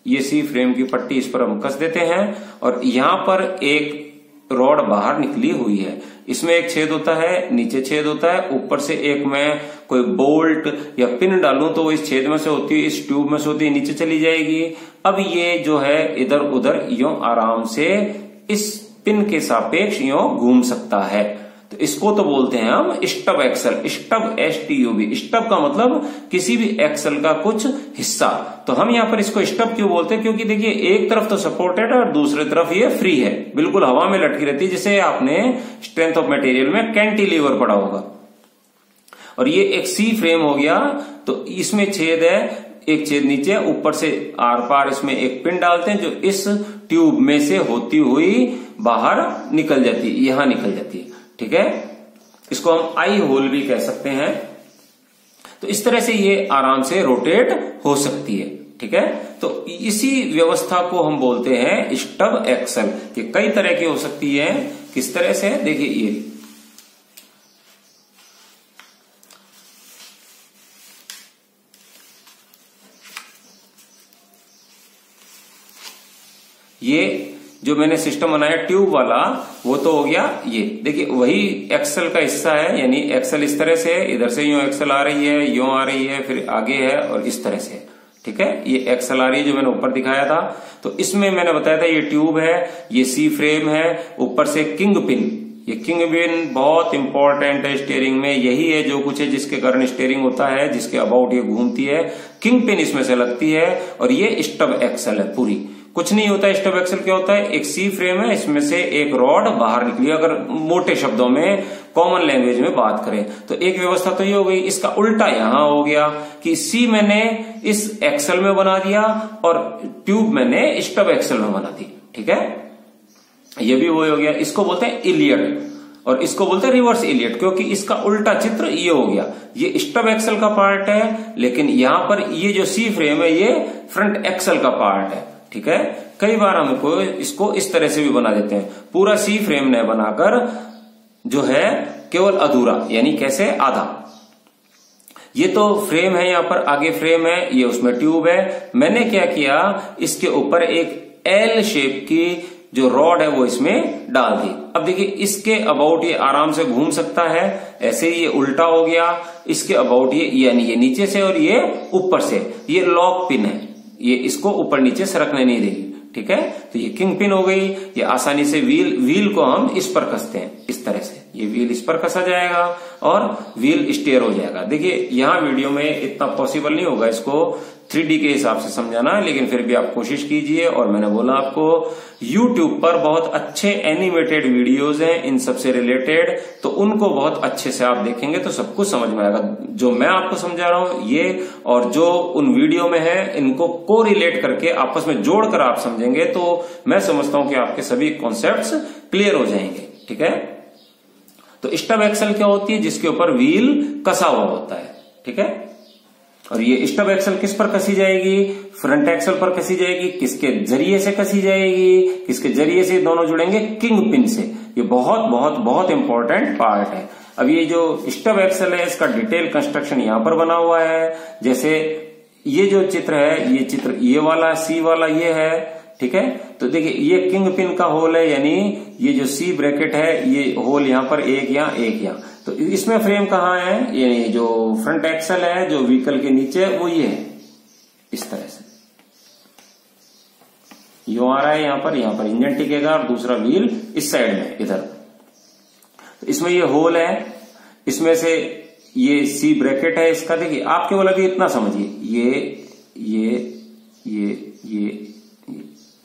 ये सी फ्रेम की पट्टी इस पर हम कस देते हैं और यहां पर एक रॉड बाहर निकली हुई है, इसमें एक छेद होता है, नीचे छेद होता है, ऊपर से एक मैं कोई बोल्ट या पिन डालूं तो वो इस छेद में से होती है, इस ट्यूब में से होती है, नीचे चली जाएगी। अब ये जो है इधर उधर यूं आराम से इस पिन के सापेक्ष यूं घूम सकता है। तो इसको तो बोलते हैं हम stub axle, stub STUB। Stub का मतलब किसी भी एक्सल का कुछ हिस्सा। तो हम यहां पर इसको स्टब क्यों बोलते हैं, क्योंकि देखिए एक तरफ तो सपोर्टेड है और दूसरी तरफ ये फ्री है, बिल्कुल हवा में लटकी रहती है, जिसे आपने स्ट्रेंथ ऑफ मटेरियल में कैंटिलीवर पढ़ा होगा। और ये एक सी फ्रेम हो गया, तो इसमें छेद है, एक छेद नीचे, ऊपर से आर पार इसमें एक पिन डालते हैं जो इस ट्यूब में से होती हुई बाहर निकल जाती है, यहां निकल जाती है, ठीक है। इसको हम आई होल भी कह सकते हैं। तो इस तरह से ये आराम से रोटेट हो सकती है, ठीक है। तो इसी व्यवस्था को हम बोलते हैं स्टब एक्सल, कि कई तरह की हो सकती है। किस तरह से, देखिए ये जो मैंने सिस्टम बनाया ट्यूब वाला, वो तो हो गया। ये देखिए वही एक्सल का हिस्सा है, यानी एक्सल इस तरह से, इधर से यूं एक्सल आ रही है, यूं आ रही है, फिर आगे है और इस तरह से, ठीक है। ये एक्सल आ रही है जो मैंने ऊपर दिखाया था। तो इसमें मैंने बताया था ये ट्यूब है, ये सी फ्रेम है, ऊपर से किंग पिन। ये किंग पिन बहुत इंपॉर्टेंट है स्टीयरिंग में, यही है जो कुछ है जिसके कारण स्टीयरिंग होता है, जिसके अबाउट ये घूमती है। किंग पिन इसमें से लगती है और ये स्टब एक्सल है पूरी। कुछ नहीं होता है, स्टब एक्सल क्या होता है, एक सी फ्रेम है, इसमें से एक रॉड बाहर निकली। अगर मोटे शब्दों में कॉमन लैंग्वेज में बात करें तो एक व्यवस्था तो ये हो गई। इसका उल्टा यहां हो गया कि सी मैंने इस एक्सल में बना दिया और ट्यूब मैंने स्टब एक्सल में बना दी, ठीक है। ये भी वो हो गया। इसको बोलते हैं इलियट और इसको बोलते हैं रिवर्स इलियट, क्योंकि इसका उल्टा चित्र ये हो गया। ये स्टब एक्सल का पार्ट है, लेकिन यहां पर ये जो सी फ्रेम है ये फ्रंट एक्सल का पार्ट है, ठीक है। कई बार हमको इसको इस तरह से भी बना देते हैं, पूरा सी फ्रेम ने बनाकर जो है केवल अधूरा, यानी कैसे, आधा। ये तो फ्रेम है, यहां पर आगे फ्रेम है, ये उसमें ट्यूब है। मैंने क्या किया, इसके ऊपर एक एल शेप की जो रॉड है वो इसमें डाल दी। अब देखिए इसके अबाउट ये आराम से घूम सकता है, ऐसे ही ये उल्टा हो गया। इसके अबाउट ये, यानी ये नीचे से और ये ऊपर से, ये लॉक पिन है, ये इसको ऊपर नीचे सरकने नहीं देगी, ठीक है। तो ये किंग पिन हो गई। ये आसानी से व्हील को हम इस पर कसते हैं, इस तरह से ये व्हील इस पर कसा जाएगा और व्हील स्टीयर हो जाएगा। देखिए यहां वीडियो में इतना पॉसिबल नहीं होगा इसको 3D के हिसाब से समझाना, लेकिन फिर भी आप कोशिश कीजिए। और मैंने बोला आपको YouTube पर बहुत अच्छे एनिमेटेड वीडियोज हैं इन सबसे रिलेटेड, तो उनको बहुत अच्छे से आप देखेंगे तो सब कुछ समझ में आएगा। जो मैं आपको समझा रहा हूं ये और जो उन वीडियो में है, इनको को रिलेट करके आपस में जोड़कर आप समझेंगे तो मैं समझता हूं कि आपके सभी कॉन्सेप्ट्स क्लियर हो जाएंगे, ठीक है। तो स्टब एक्सल क्या होती है, जिसके ऊपर व्हील कसा हुआ होता है, ठीक है। और ये स्टब एक्सल किस पर कसी जाएगी, फ्रंट एक्सल पर कसी जाएगी। किसके जरिए से कसी जाएगी, किसके जरिए से, दोनों जुड़ेंगे किंग पिन से। ये बहुत बहुत बहुत इंपॉर्टेंट पार्ट है। अब ये जो स्टब एक्सल है इसका डिटेल कंस्ट्रक्शन यहां पर बना हुआ है। जैसे ये जो चित्र है, ये चित्र ये वाला सी वाला ये है, ठीक है। तो देखिए ये किंग पिन का होल है, यानी ये जो सी ब्रैकेट है, ये होल यहां पर एक यहां एक यहां। तो इसमें फ्रेम कहाँ है, यानी जो फ्रंट एक्सल है जो व्हीकल के नीचे वो ये है, इस तरह से यूं आ रहा है। यहां पर इंजन टिकेगा और दूसरा व्हील इस साइड में इधर। तो इसमें ये होल है, इसमें से ये सी ब्रैकेट है इसका। देखिए आप केवल अभी इतना समझिए,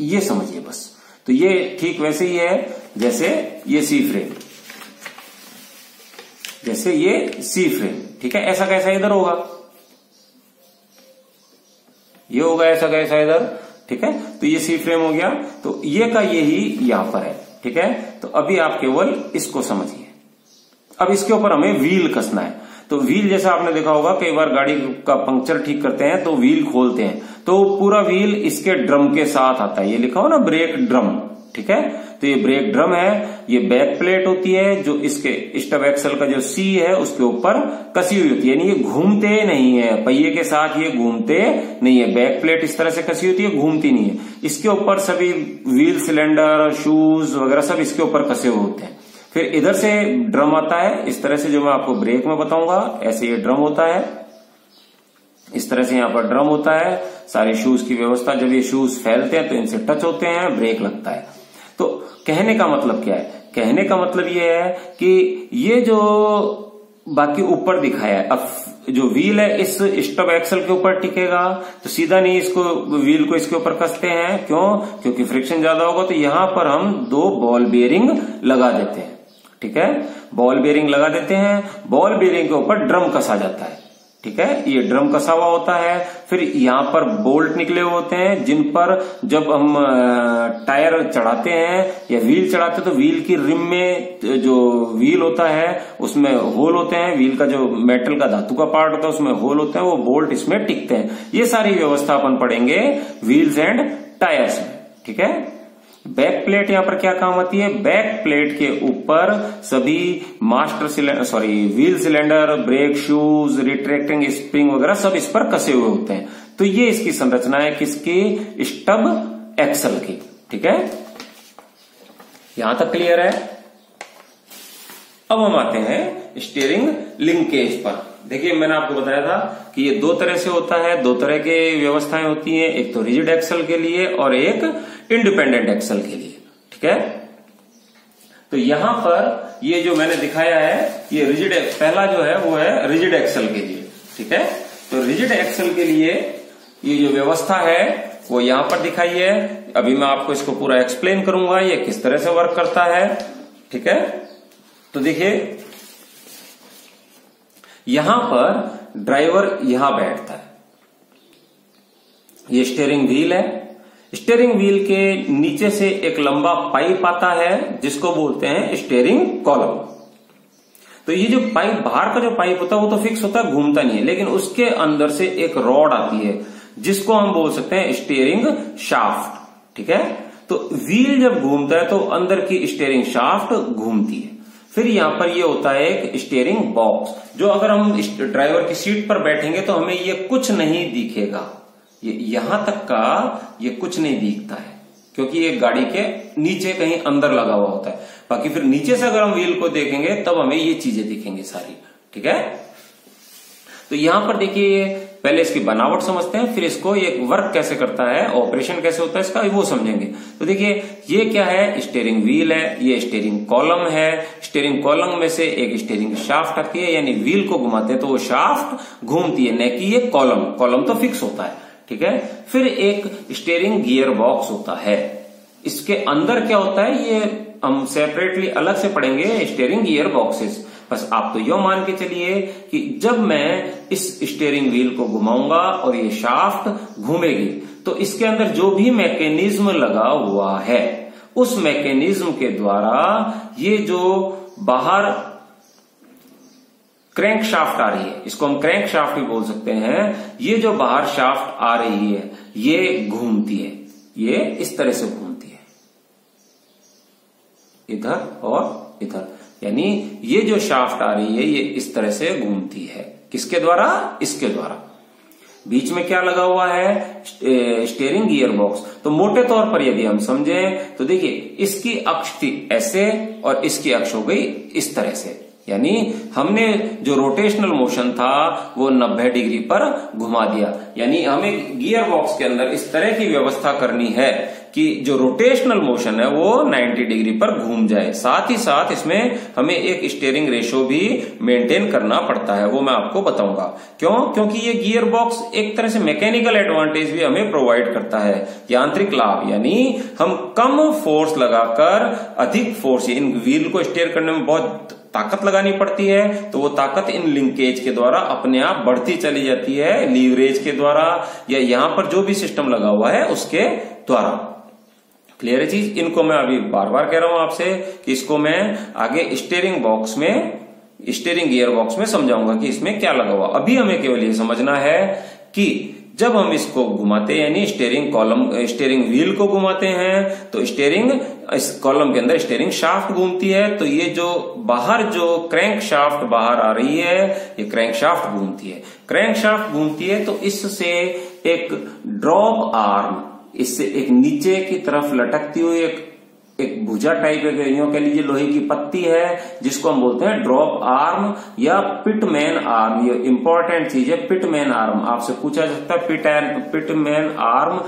ये समझिए बस। तो ये ठीक वैसे ही है जैसे ये सी फ्रेम, जैसे ये सी फ्रेम, ठीक है। ऐसा कैसा इधर होगा, ये होगा ऐसा कैसा इधर, ठीक है। तो ये सी फ्रेम हो गया, तो ये का यही यहां पर है, ठीक है। तो अभी आप केवल इसको समझिए। अब इसके ऊपर हमें व्हील कसना है। तो व्हील जैसा आपने देखा होगा, कई बार गाड़ी का पंक्चर ठीक करते हैं तो व्हील खोलते हैं, तो पूरा व्हील इसके ड्रम के साथ आता है। ये लिखा हो ना ब्रेक ड्रम, ठीक है। तो ये ब्रेक ड्रम है, ये बैक प्लेट होती है जो इसके स्टब एक्सल का जो सी है उसके ऊपर कसी हुई होती है, यानी ये घूमते नहीं है, पहिए के साथ ये घूमते नहीं है। बैक प्लेट इस तरह से कसी होती है, घूमती नहीं है। इसके ऊपर सभी व्हील सिलेंडर, शूज वगैरह सब इसके ऊपर कसे हुए होते हैं। फिर इधर से ड्रम आता है, इस तरह से, जो मैं आपको ब्रेक में बताऊंगा। ऐसे ये ड्रम होता है, इस तरह से यहां पर ड्रम होता है, सारे शूज की व्यवस्था। जब ये शूज फैलते हैं तो इनसे टच होते हैं, ब्रेक लगता है। तो कहने का मतलब क्या है, कहने का मतलब ये है कि ये जो बाकी ऊपर दिखाया है, अब जो व्हील है इस स्टब एक्सल के ऊपर टिकेगा, तो सीधा नहीं इसको व्हील को इसके ऊपर कसते हैं। क्यों? क्योंकि फ्रिक्शन ज्यादा होगा। तो यहां पर हम 2 बॉल बेयरिंग लगा देते हैं, ठीक है। बॉल बेयरिंग लगा देते हैं, बॉल बेयरिंग के ऊपर ड्रम कसा जाता है, ठीक है। ये ड्रम कसा हुआ होता है। फिर यहां पर बोल्ट निकले हुए होते हैं, जिन पर जब हम टायर चढ़ाते हैं या व्हील चढ़ाते हैं तो व्हील की रिम में जो व्हील होता है उसमें होल होते हैं। व्हील का जो मेटल का धातु का पार्ट होता है उसमें होल होते हैं, वो बोल्ट इसमें टिकते हैं। ये सारी व्यवस्था अपन पढ़ेंगे व्हील्स एंड टायर्स में, ठीक है। बैक प्लेट यहां पर क्या काम आती है, बैक प्लेट के ऊपर सभी wheel cylinder, brake shoes, retracting spring वगैरह सब इस पर कसे हुए होते हैं। तो ये इसकी संरचना है किसकी, स्टब एक्सल की, ठीक है। यहां तक क्लियर है। अब हम आते हैं स्टीयरिंग लिंकेज पर। देखिए मैंने आपको बताया था कि ये 2 तरह से होता है, 2 तरह के व्यवस्थाएं होती हैं, एक तो रिजिड एक्सल के लिए और एक इंडिपेंडेंट एक्सल के लिए, ठीक है। तो यहां पर ये जो मैंने दिखाया है ये रिजिड, पहला जो है वो है रिजिड एक्सल के लिए, ठीक है। तो रिजिड एक्सल के लिए ये जो व्यवस्था है वो यहां पर दिखाई है। अभी मैं आपको इसको पूरा एक्सप्लेन करूंगा ये किस तरह से वर्क करता है, ठीक है। तो देखिए यहां पर ड्राइवर यहां बैठता है, ये स्टीयरिंग व्हील है। स्टीयरिंग व्हील के नीचे से एक लंबा पाइप आता है जिसको बोलते हैं स्टीयरिंग कॉलम। तो ये जो पाइप, बाहर का जो पाइप होता है वो तो फिक्स होता है, घूमता नहीं है, लेकिन उसके अंदर से एक रॉड आती है जिसको हम बोल सकते हैं स्टीयरिंग शाफ्ट, ठीक है। तो व्हील जब घूमता है तो अंदर की स्टीयरिंग शाफ्ट घूमती है। फिर यहां पर ये होता है एक स्टीयरिंग बॉक्स, जो अगर हम ड्राइवर की सीट पर बैठेंगे तो हमें ये कुछ नहीं दिखेगा, ये यहां तक का ये कुछ नहीं दिखता है क्योंकि ये गाड़ी के नीचे कहीं अंदर लगा हुआ होता है। बाकी फिर नीचे से अगर हम व्हील को देखेंगे तब हमें ये चीजें दिखेंगी सारी, ठीक है। तो यहां पर देखिए पहले इसकी बनावट समझते हैं, फिर इसको ये वर्क कैसे करता है, ऑपरेशन कैसे होता है इसका, वो समझेंगे। तो देखिए ये क्या है, स्टीयरिंग व्हील है, ये स्टीयरिंग कॉलम है। स्टीयरिंग कॉलम में से एक स्टीयरिंग शाफ्ट आती है, यानी व्हील को घुमाते हैं तो वो शाफ्ट घूमती है, न कि ये कॉलम तो फिक्स होता है, ठीक है। फिर एक स्टीयरिंग गियर बॉक्स होता है, इसके अंदर क्या होता है ये हम सेपरेटली अलग से पढ़ेंगे, स्टीयरिंग गियर बॉक्सेस। बस आप तो यो मान के चलिए कि जब मैं इस स्टीयरिंग व्हील को घुमाऊंगा और ये शाफ्ट घूमेगी तो इसके अंदर जो भी मैकेनिज्म लगा हुआ है उस मैकेनिज्म के द्वारा ये जो बाहर क्रैंक शाफ्ट आ रही है, इसको हम क्रैंक शाफ्ट भी बोल सकते हैं, ये जो बाहर शाफ्ट आ रही है ये घूमती है, ये इस तरह से घूमती है, इधर और इधर, यानी ये जो शाफ्ट आ रही है ये इस तरह से घूमती है। किसके द्वारा? इसके द्वारा। बीच में क्या लगा हुआ है? Steering gear box. तो मोटे तौर पर यदि हम समझें तो देखिए इसकी अक्ष थी ऐसे और इसकी अक्ष हो गई इस तरह से, यानी हमने जो रोटेशनल मोशन था वो 90 डिग्री पर घुमा दिया। यानी हमें गियर बॉक्स के अंदर इस तरह की व्यवस्था करनी है कि जो रोटेशनल मोशन है वो 90 डिग्री पर घूम जाए। साथ ही साथ इसमें हमें एक स्टीयरिंग रेशो भी मेंटेन करना पड़ता है, वो मैं आपको बताऊंगा। क्यों? क्योंकि ये गियर बॉक्स एक तरह से मैकेनिकल एडवांटेज भी हमें प्रोवाइड करता है, यांत्रिक लाभ, यानी हम कम फोर्स लगाकर अधिक फोर्स, इन व्हील को स्टीयर करने में बहुत ताकत लगानी पड़ती है, तो वो ताकत इन लिंकेज के द्वारा अपने आप बढ़ती चली जाती है, लीवरेज के द्वारा या यहां पर जो भी सिस्टम लगा हुआ है उसके द्वारा। क्लियर है चीज? इनको मैं अभी बार बार कह रहा हूं आपसे कि इसको मैं आगे स्टीयरिंग गियर बॉक्स में समझाऊंगा कि इसमें क्या लगा हुआ। अभी हमें केवल ये समझना है कि जब हम इसको घुमाते हैं, यानी स्टीयरिंग व्हील को घुमाते हैं, तो इस कॉलम के अंदर स्टीयरिंग शाफ्ट घूमती है, तो ये जो बाहर जो क्रैंक शाफ्ट बाहर आ रही है, ये क्रैंक शाफ्ट घूमती है। क्रैंक शाफ्ट घूमती है तो इससे एक ड्रॉप आर्म, इससे एक नीचे की तरफ लटकती हुई एक भुजा टाइप यूं कह लीजिए लोहे की पत्ती है, जिसको हम बोलते हैं ड्रॉप आर्म या पिटमैन आर्म। ये इंपॉर्टेंट चीज है, पिटमैन आर्म। आपसे पूछा जा सकता है पिटमैन आर्म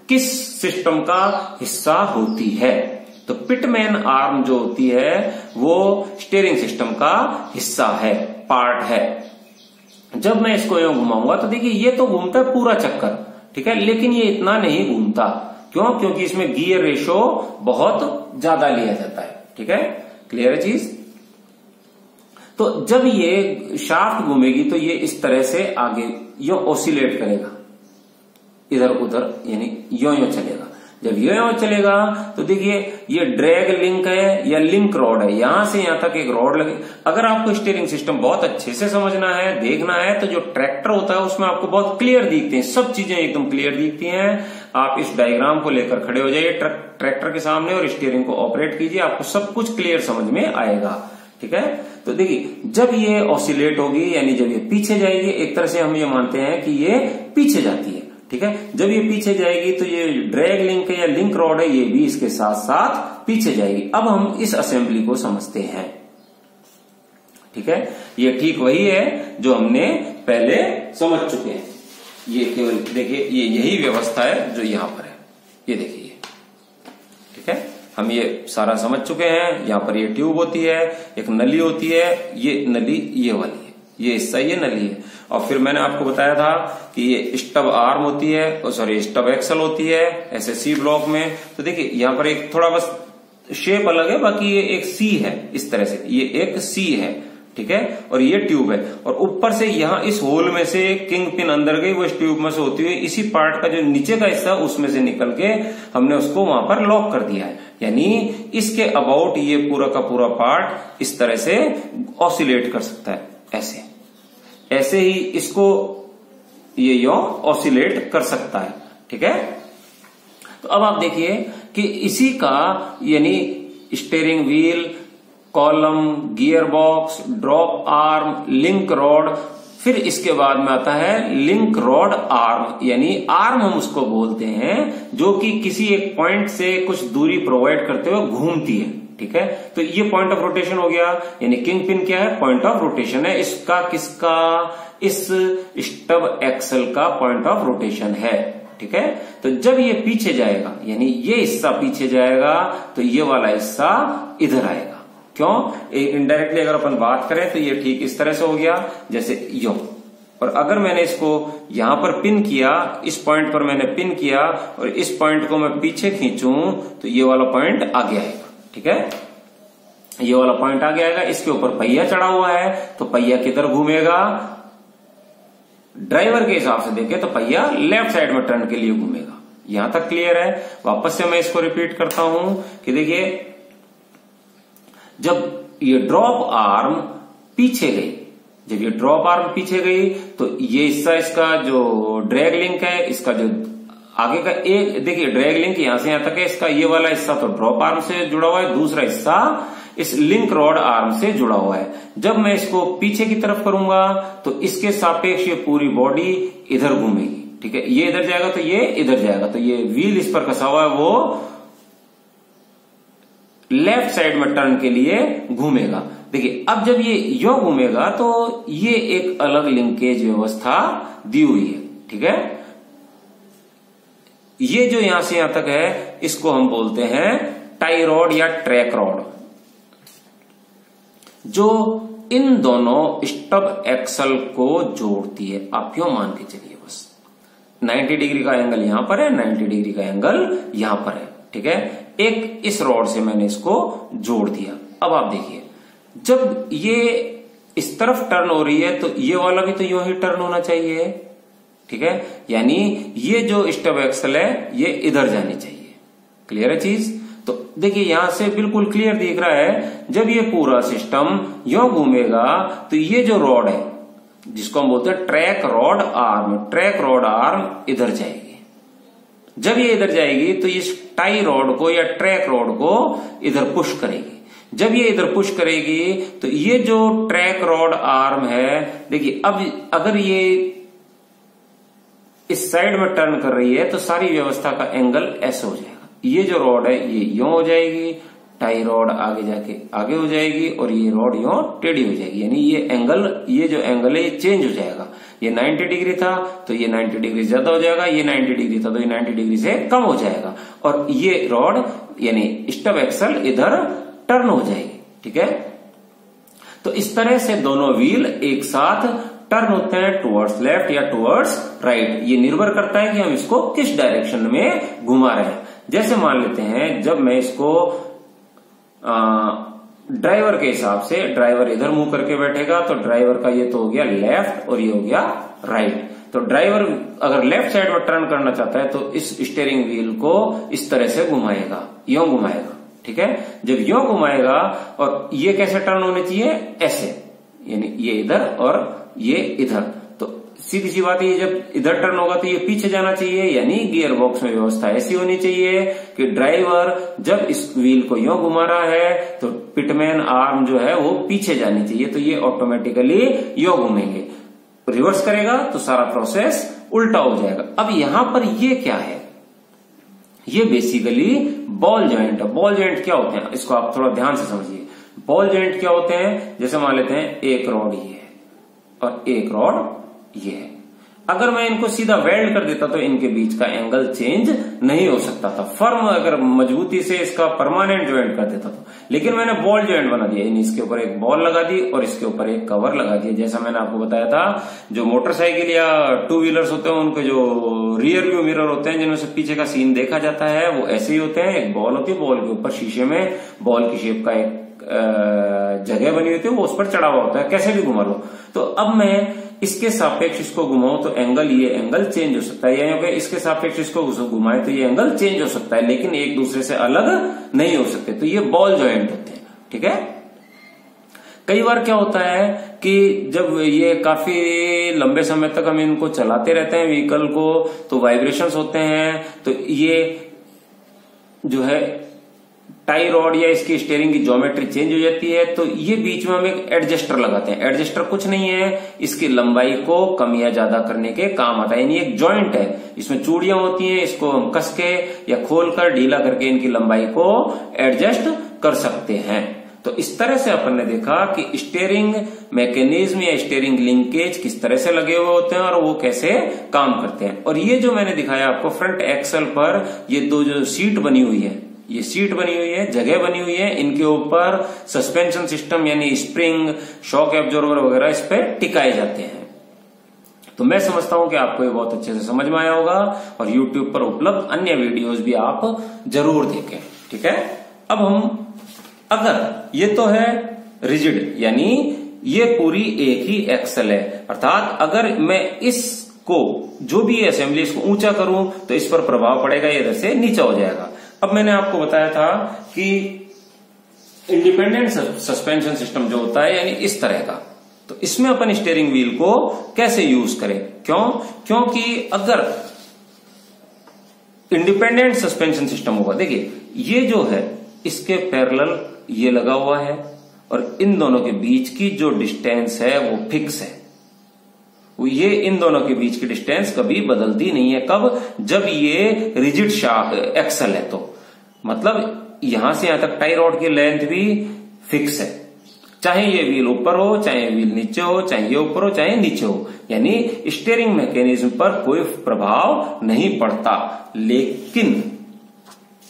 किस सिस्टम का हिस्सा होती है? तो पिटमैन आर्म जो होती है वो स्टीयरिंग सिस्टम का हिस्सा है, पार्ट है। जब मैं इसको यूं घुमाऊंगा तो देखिए ये तो घूमता है पूरा चक्कर, ठीक है, लेकिन ये इतना नहीं घूमता। क्यों? क्योंकि इसमें गियर रेशो बहुत ज्यादा लिया जाता है। ठीक है, क्लियर है चीज? तो जब ये शाफ्ट घूमेगी तो ये इस तरह से आगे यो ऑसिलेट करेगा, इधर उधर, यानी यो चलेगा। जब यो चलेगा तो देखिए ये ड्रैग लिंक है या लिंक रॉड है, यहां से यहां तक एक रॉड लगे। अगर आपको स्टीयरिंग सिस्टम बहुत अच्छे से समझना है, देखना है, तो जो ट्रैक्टर होता है उसमें आपको बहुत क्लियर दिखते हैं, सब चीजें एकदम क्लियर दिखती हैं। आप इस डायग्राम को लेकर खड़े हो जाइए ट्रैक्टर के सामने और स्टीयरिंग को ऑपरेट कीजिए, आपको सब कुछ क्लियर समझ में आएगा। ठीक है, तो देखिए जब ये ऑसिलेट होगी, यानी जब ये पीछे जाएगी, एक तरह से हम ये मानते हैं कि ये पीछे जाती है। ठीक है, जब ये पीछे जाएगी तो ये ड्रैग लिंक है या लिंक रॉड है, ये भी इसके साथ साथ पीछे जाएगी। अब हम इस असेंबली को समझते हैं। ठीक है, ये ठीक वही है जो हमने पहले समझ चुके हैं। ये केवल देखिए ये यही व्यवस्था है जो यहां पर है, ये देखिए। ठीक है, हम ये सारा समझ चुके हैं। यहां पर ये ट्यूब होती है, एक नली होती है, ये नली ये वाली है, ये हिस्सा ये नली है। और फिर मैंने आपको बताया था कि ये स्टब आर्म होती है, स्टब एक्सल होती है एसएससी ब्लॉक में। तो देखिए यहाँ पर एक थोड़ा बस शेप अलग है, बाकी ये एक सी है, इस तरह से ये एक सी है। ठीक है, और ये ट्यूब है, और ऊपर से यहाँ इस होल में से किंग पिन अंदर गई, वो इस ट्यूब में से होती हुई इसी पार्ट का जो नीचे का हिस्सा उसमें से निकल के हमने उसको वहां पर लॉक कर दिया है। यानी इसके अबाउट ये पूरा का पूरा पार्ट इस तरह से ऑसिलेट कर सकता है, ऐसे ही इसको ये यो ऑसिलेट कर सकता है। ठीक है, तो अब आप देखिए कि इसी का यानी steering wheel, column, gear box, drop arm, link rod, फिर इसके बाद में आता है लिंक रॉड आर्म, यानी आर्म हम उसको बोलते हैं जो कि किसी एक पॉइंट से कुछ दूरी प्रोवाइड करते हुए घूमती है। ठीक है, तो ये पॉइंट ऑफ रोटेशन हो गया, यानी किंग पिन क्या है? पॉइंट ऑफ रोटेशन है। इसका किसका? इस स्टब एक्सल का पॉइंट ऑफ रोटेशन है। ठीक है, तो जब ये पीछे जाएगा, यानी ये हिस्सा पीछे जाएगा, तो ये वाला हिस्सा इधर आएगा। क्यों? इनडायरेक्टली अगर अपन बात करें तो ये ठीक इस तरह से हो गया, जैसे यो। और अगर मैंने इसको यहां पर पिन किया, इस पॉइंट पर मैंने पिन किया और इस पॉइंट को मैं पीछे खींचूं, तो ये वाला पॉइंट आगे आएगा। ठीक है, ये वाला पॉइंट आगे आएगा। इसके ऊपर पहिया चढ़ा हुआ है, तो पहिया किधर घूमेगा? ड्राइवर के हिसाब से देखें तो पहिया लेफ्ट साइड में टर्न के लिए घूमेगा। यहां तक क्लियर है? वापस से मैं इसको रिपीट करता हूं कि देखिए जब ये ड्रॉप आर्म पीछे गई, जब ये ड्रॉप आर्म पीछे गई, तो ये हिस्सा इसका जो ड्रैग लिंक है, इसका जो आगे का एक देखिए ड्रैग लिंक यहां से यहां तक है, इसका ये वाला हिस्सा तो ड्रॉप आर्म से जुड़ा हुआ है, दूसरा हिस्सा इस लिंक रॉड आर्म से जुड़ा हुआ है। जब मैं इसको पीछे की तरफ करूंगा तो इसके सापेक्ष ये पूरी बॉडी इधर घूमेगी। ठीक है, ये इधर जाएगा तो ये इधर जाएगा, तो ये व्हील इस पर कसा हुआ है वो लेफ्ट साइड में टर्न के लिए घूमेगा। देखिए अब जब ये यो घूमेगा तो ये एक अलग लिंकेज व्यवस्था दी हुई है। ठीक है, ये जो यहां से यहां तक है इसको हम बोलते हैं टाई रॉड या ट्रैक रॉड, जो इन दोनों स्टब एक्सल को जोड़ती है। आप क्यों मान के चलिए, बस 90 डिग्री का एंगल यहां पर है, 90 डिग्री का एंगल यहां पर है, ठीक है। एक इस रॉड से मैंने इसको जोड़ दिया। अब आप देखिए, जब ये इस तरफ टर्न हो रही है तो ये वाला भी तो यूं ही टर्न होना चाहिए, ठीक है। यानी ये जो स्टब एक्सल है ये इधर जानी चाहिए। क्लियर है चीज? तो देखिए यहां से बिल्कुल क्लियर दिख रहा है, जब ये पूरा सिस्टम यूं घूमेगा तो ये जो रॉड है जिसको हम बोलते हैं track rod arm, track rod arm इधर जाएगी। जब ये इधर जाएगी तो इस टाई रॉड को या ट्रैक रॉड को इधर पुश करेगी। जब ये इधर पुश करेगी तो ये जो ट्रैक रॉड आर्म है, देखिए अब अगर ये इस साइड में टर्न कर रही है तो सारी व्यवस्था का एंगल ऐसे हो जाएगा। ये जो रॉड है ये यूं हो जाएगी, टाई रॉड आगे जाके आगे हो जाएगी और ये रॉड यूं टेढ़ी हो जाएगी। यानी ये एंगल, ये जो एंगल है ये चेंज हो जाएगा। ये 90 डिग्री था तो ये 90 डिग्री ज्यादा हो जाएगा, ये 90 डिग्री था तो ये 90 डिग्री से कम हो जाएगा और ये रॉड यानी स्टब एक्सल इधर टर्न हो जाएगी, ठीक है। तो इस तरह से दोनों व्हील एक साथ टर्न होते हैं टुवर्ड्स लेफ्ट या टुवर्ड्स राइट। ये निर्भर करता है कि हम इसको किस डायरेक्शन में घुमा रहे हैं। जैसे मान लेते हैं जब मैं इसको ड्राइवर के हिसाब से, ड्राइवर इधर मुंह करके बैठेगा तो ड्राइवर का ये तो हो गया लेफ्ट और ये हो गया राइट। तो ड्राइवर अगर लेफ्ट साइड में टर्न करना चाहता है तो इस स्टीयरिंग व्हील को इस तरह से घुमाएगा, यूं घुमाएगा, ठीक है। जब यूं घुमाएगा और ये कैसे टर्न होने चाहिए, ऐसे, यानी ये इधर और ये इधर। तो सीधी सी बात है, जब इधर टर्न होगा तो ये पीछे जाना चाहिए, यानी गियर बॉक्स में व्यवस्था ऐसी होनी चाहिए कि ड्राइवर जब इस व्हील को यूं घुमा रहा है तो पिटमैन आर्म जो है वो पीछे जानी चाहिए। तो ये ऑटोमेटिकली यूं घूमेंगे। रिवर्स करेगा तो सारा प्रोसेस उल्टा हो जाएगा। अब यहां पर ये क्या है, ये बेसिकली बॉल जॉइंट है। बॉल जॉइंट क्या होते हैं इसको आप थोड़ा ध्यान से समझिए। बॉल जॉइंट क्या होते हैं, जैसे मान लेते हैं एक रॉड ये है और एक रॉड ये है। अगर मैं इनको सीधा वेल्ड कर देता तो इनके बीच का एंगल चेंज नहीं हो सकता था। फर्म अगर मजबूती से इसका परमानेंट ज्वाइंट कर देता था, लेकिन मैंने बॉल ज्वाइंट बना दिया, यानी इसके ऊपर एक बॉल लगा दी और इसके ऊपर एक कवर लगा दिया। जैसा मैंने आपको बताया था, जो मोटरसाइकिल या टू व्हीलर्स होते हैं उनके जो रियर व्यू मिरर होते हैं जिनमें से पीछे का सीन देखा जाता है, वो ऐसे ही होते हैं। एक बॉल होती है, बॉल के ऊपर शीशे में बॉल की शेप का एक जगह बनी होती है, वो उस पर चढ़ा हुआ होता है, कैसे भी घुमा लो। तो अब मैं इसके सापेक्ष इसको घुमाऊं तो एंगल, ये एंगल चेंज हो सकता है, यानी इसके सापेक्ष इसको घुमाए तो ये एंगल चेंज हो सकता है, लेकिन एक दूसरे से अलग नहीं हो सकते। तो ये बॉल जॉइंट होते हैं, ठीक है। कई बार क्या होता है कि जब ये काफी लंबे समय तक हम इनको चलाते रहते हैं व्हीकल को, तो वाइब्रेशंस होते हैं। तो ये जो है टाई रॉड या इसकी स्टीयरिंग की ज्योमेट्री चेंज हो जाती है। तो ये बीच में हम एक एडजस्टर लगाते हैं। एडजस्टर कुछ नहीं है, इसकी लंबाई को कम या ज्यादा करने के काम आता है। यानी एक जॉइंट है, इसमें चूड़ियां होती हैं, इसको हम कस के या खोलकर ढीला करके इनकी लंबाई को एडजस्ट कर सकते हैं। तो इस तरह से अपन ने देखा कि स्टीयरिंग मैकेनिज्म या स्टीयरिंग लिंकेज किस तरह से लगे हुए होते हैं और वो कैसे काम करते हैं। और ये जो मैंने दिखाया आपको फ्रंट एक्सल पर, ये दो जो सीट बनी हुई है, ये सीट बनी हुई है, जगह बनी हुई है, इनके ऊपर सस्पेंशन सिस्टम यानी स्प्रिंग, शॉक एब्जॉर्बर वगैरह इस पे टिकाए जाते हैं। तो मैं समझता हूं कि आपको ये बहुत अच्छे से समझ में आया होगा और YouTube पर उपलब्ध अन्य वीडियोस भी आप जरूर देखें, ठीक है। अब हम, अगर ये तो है रिजिड, यानी ये पूरी एक ही एक्सल है, अर्थात अगर मैं इसको जो भी असेंबली इसको ऊंचा करूं तो इस पर प्रभाव पड़ेगा, ये इधर से नीचा हो जाएगा। अब मैंने आपको बताया था कि इंडिपेंडेंट सस्पेंशन सिस्टम जो होता है यानी इस तरह का, तो इसमें अपन स्टीयरिंग व्हील को कैसे यूज करें। क्योंकि अगर इंडिपेंडेंट सस्पेंशन सिस्टम होगा, देखिए ये जो है इसके पैरेलल ये लगा हुआ है और इन दोनों के बीच की जो डिस्टेंस है वो फिक्स है। ये इन दोनों के बीच की डिस्टेंस कभी बदलती नहीं है। कब? जब ये रिजिड एक्सल है, तो मतलब यहां से यहां तक टाई रॉड की लेंथ भी फिक्स है। चाहे ये व्हील ऊपर हो, चाहे व्हील नीचे हो, चाहे ये ऊपर हो, चाहे नीचे हो, यानी स्टीयरिंग मैकेनिज्म पर कोई प्रभाव नहीं पड़ता। लेकिन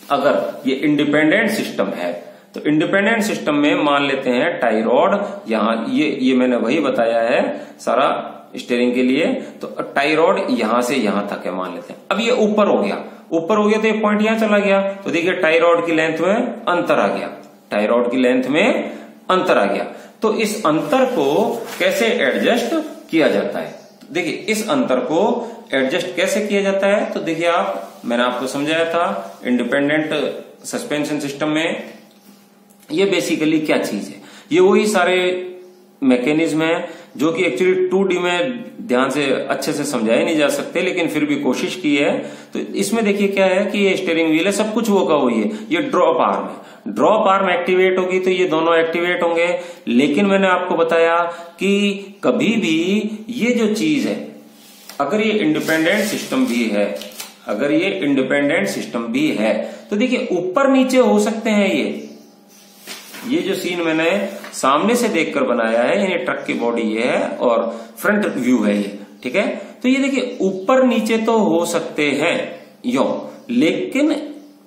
अगर ये इंडिपेंडेंट सिस्टम है तो इंडिपेंडेंट सिस्टम में मान लेते हैं टाई रॉड, यहां ये मैंने वही बताया है सारा स्टीयरिंग के लिए, तो टाई रॉड यहां से यहां तक है मान लेते हैं। अब ये ऊपर हो गया तो ये पॉइंट यहां चला गया, तो देखिए टाई रॉड की लेंथ में अंतर आ गया, टाई रॉड की लेंथ में अंतर आ गया। तो इस अंतर को कैसे एडजस्ट किया जाता है? देखिए इस अंतर को एडजस्ट कैसे किया जाता है, तो देखिए मैंने आपको समझाया था इंडिपेंडेंट सस्पेंशन सिस्टम में ये बेसिकली क्या चीज है, ये वही सारे मैकेनिज्म है जो कि एक्चुअली 2D में ध्यान से अच्छे से समझाए नहीं जा सकते, लेकिन फिर भी कोशिश की है। तो इसमें देखिए क्या है कि ये स्टीयरिंग व्हील है, सब कुछ वो का वही है। ये ड्रॉप आर्म है, ड्रॉप आर्म एक्टिवेट होगी तो ये दोनों एक्टिवेट होंगे। लेकिन मैंने आपको बताया कि कभी भी ये जो चीज है, अगर ये इंडिपेंडेंट सिस्टम भी है, अगर ये इंडिपेंडेंट सिस्टम भी है तो देखिए ऊपर नीचे हो सकते हैं। ये जो सीन मैंने सामने से देखकर बनाया है, यानी ट्रक की बॉडी ये है और फ्रंट व्यू है ये, ठीक है। तो ये देखिए ऊपर नीचे तो हो सकते हैं यो, लेकिन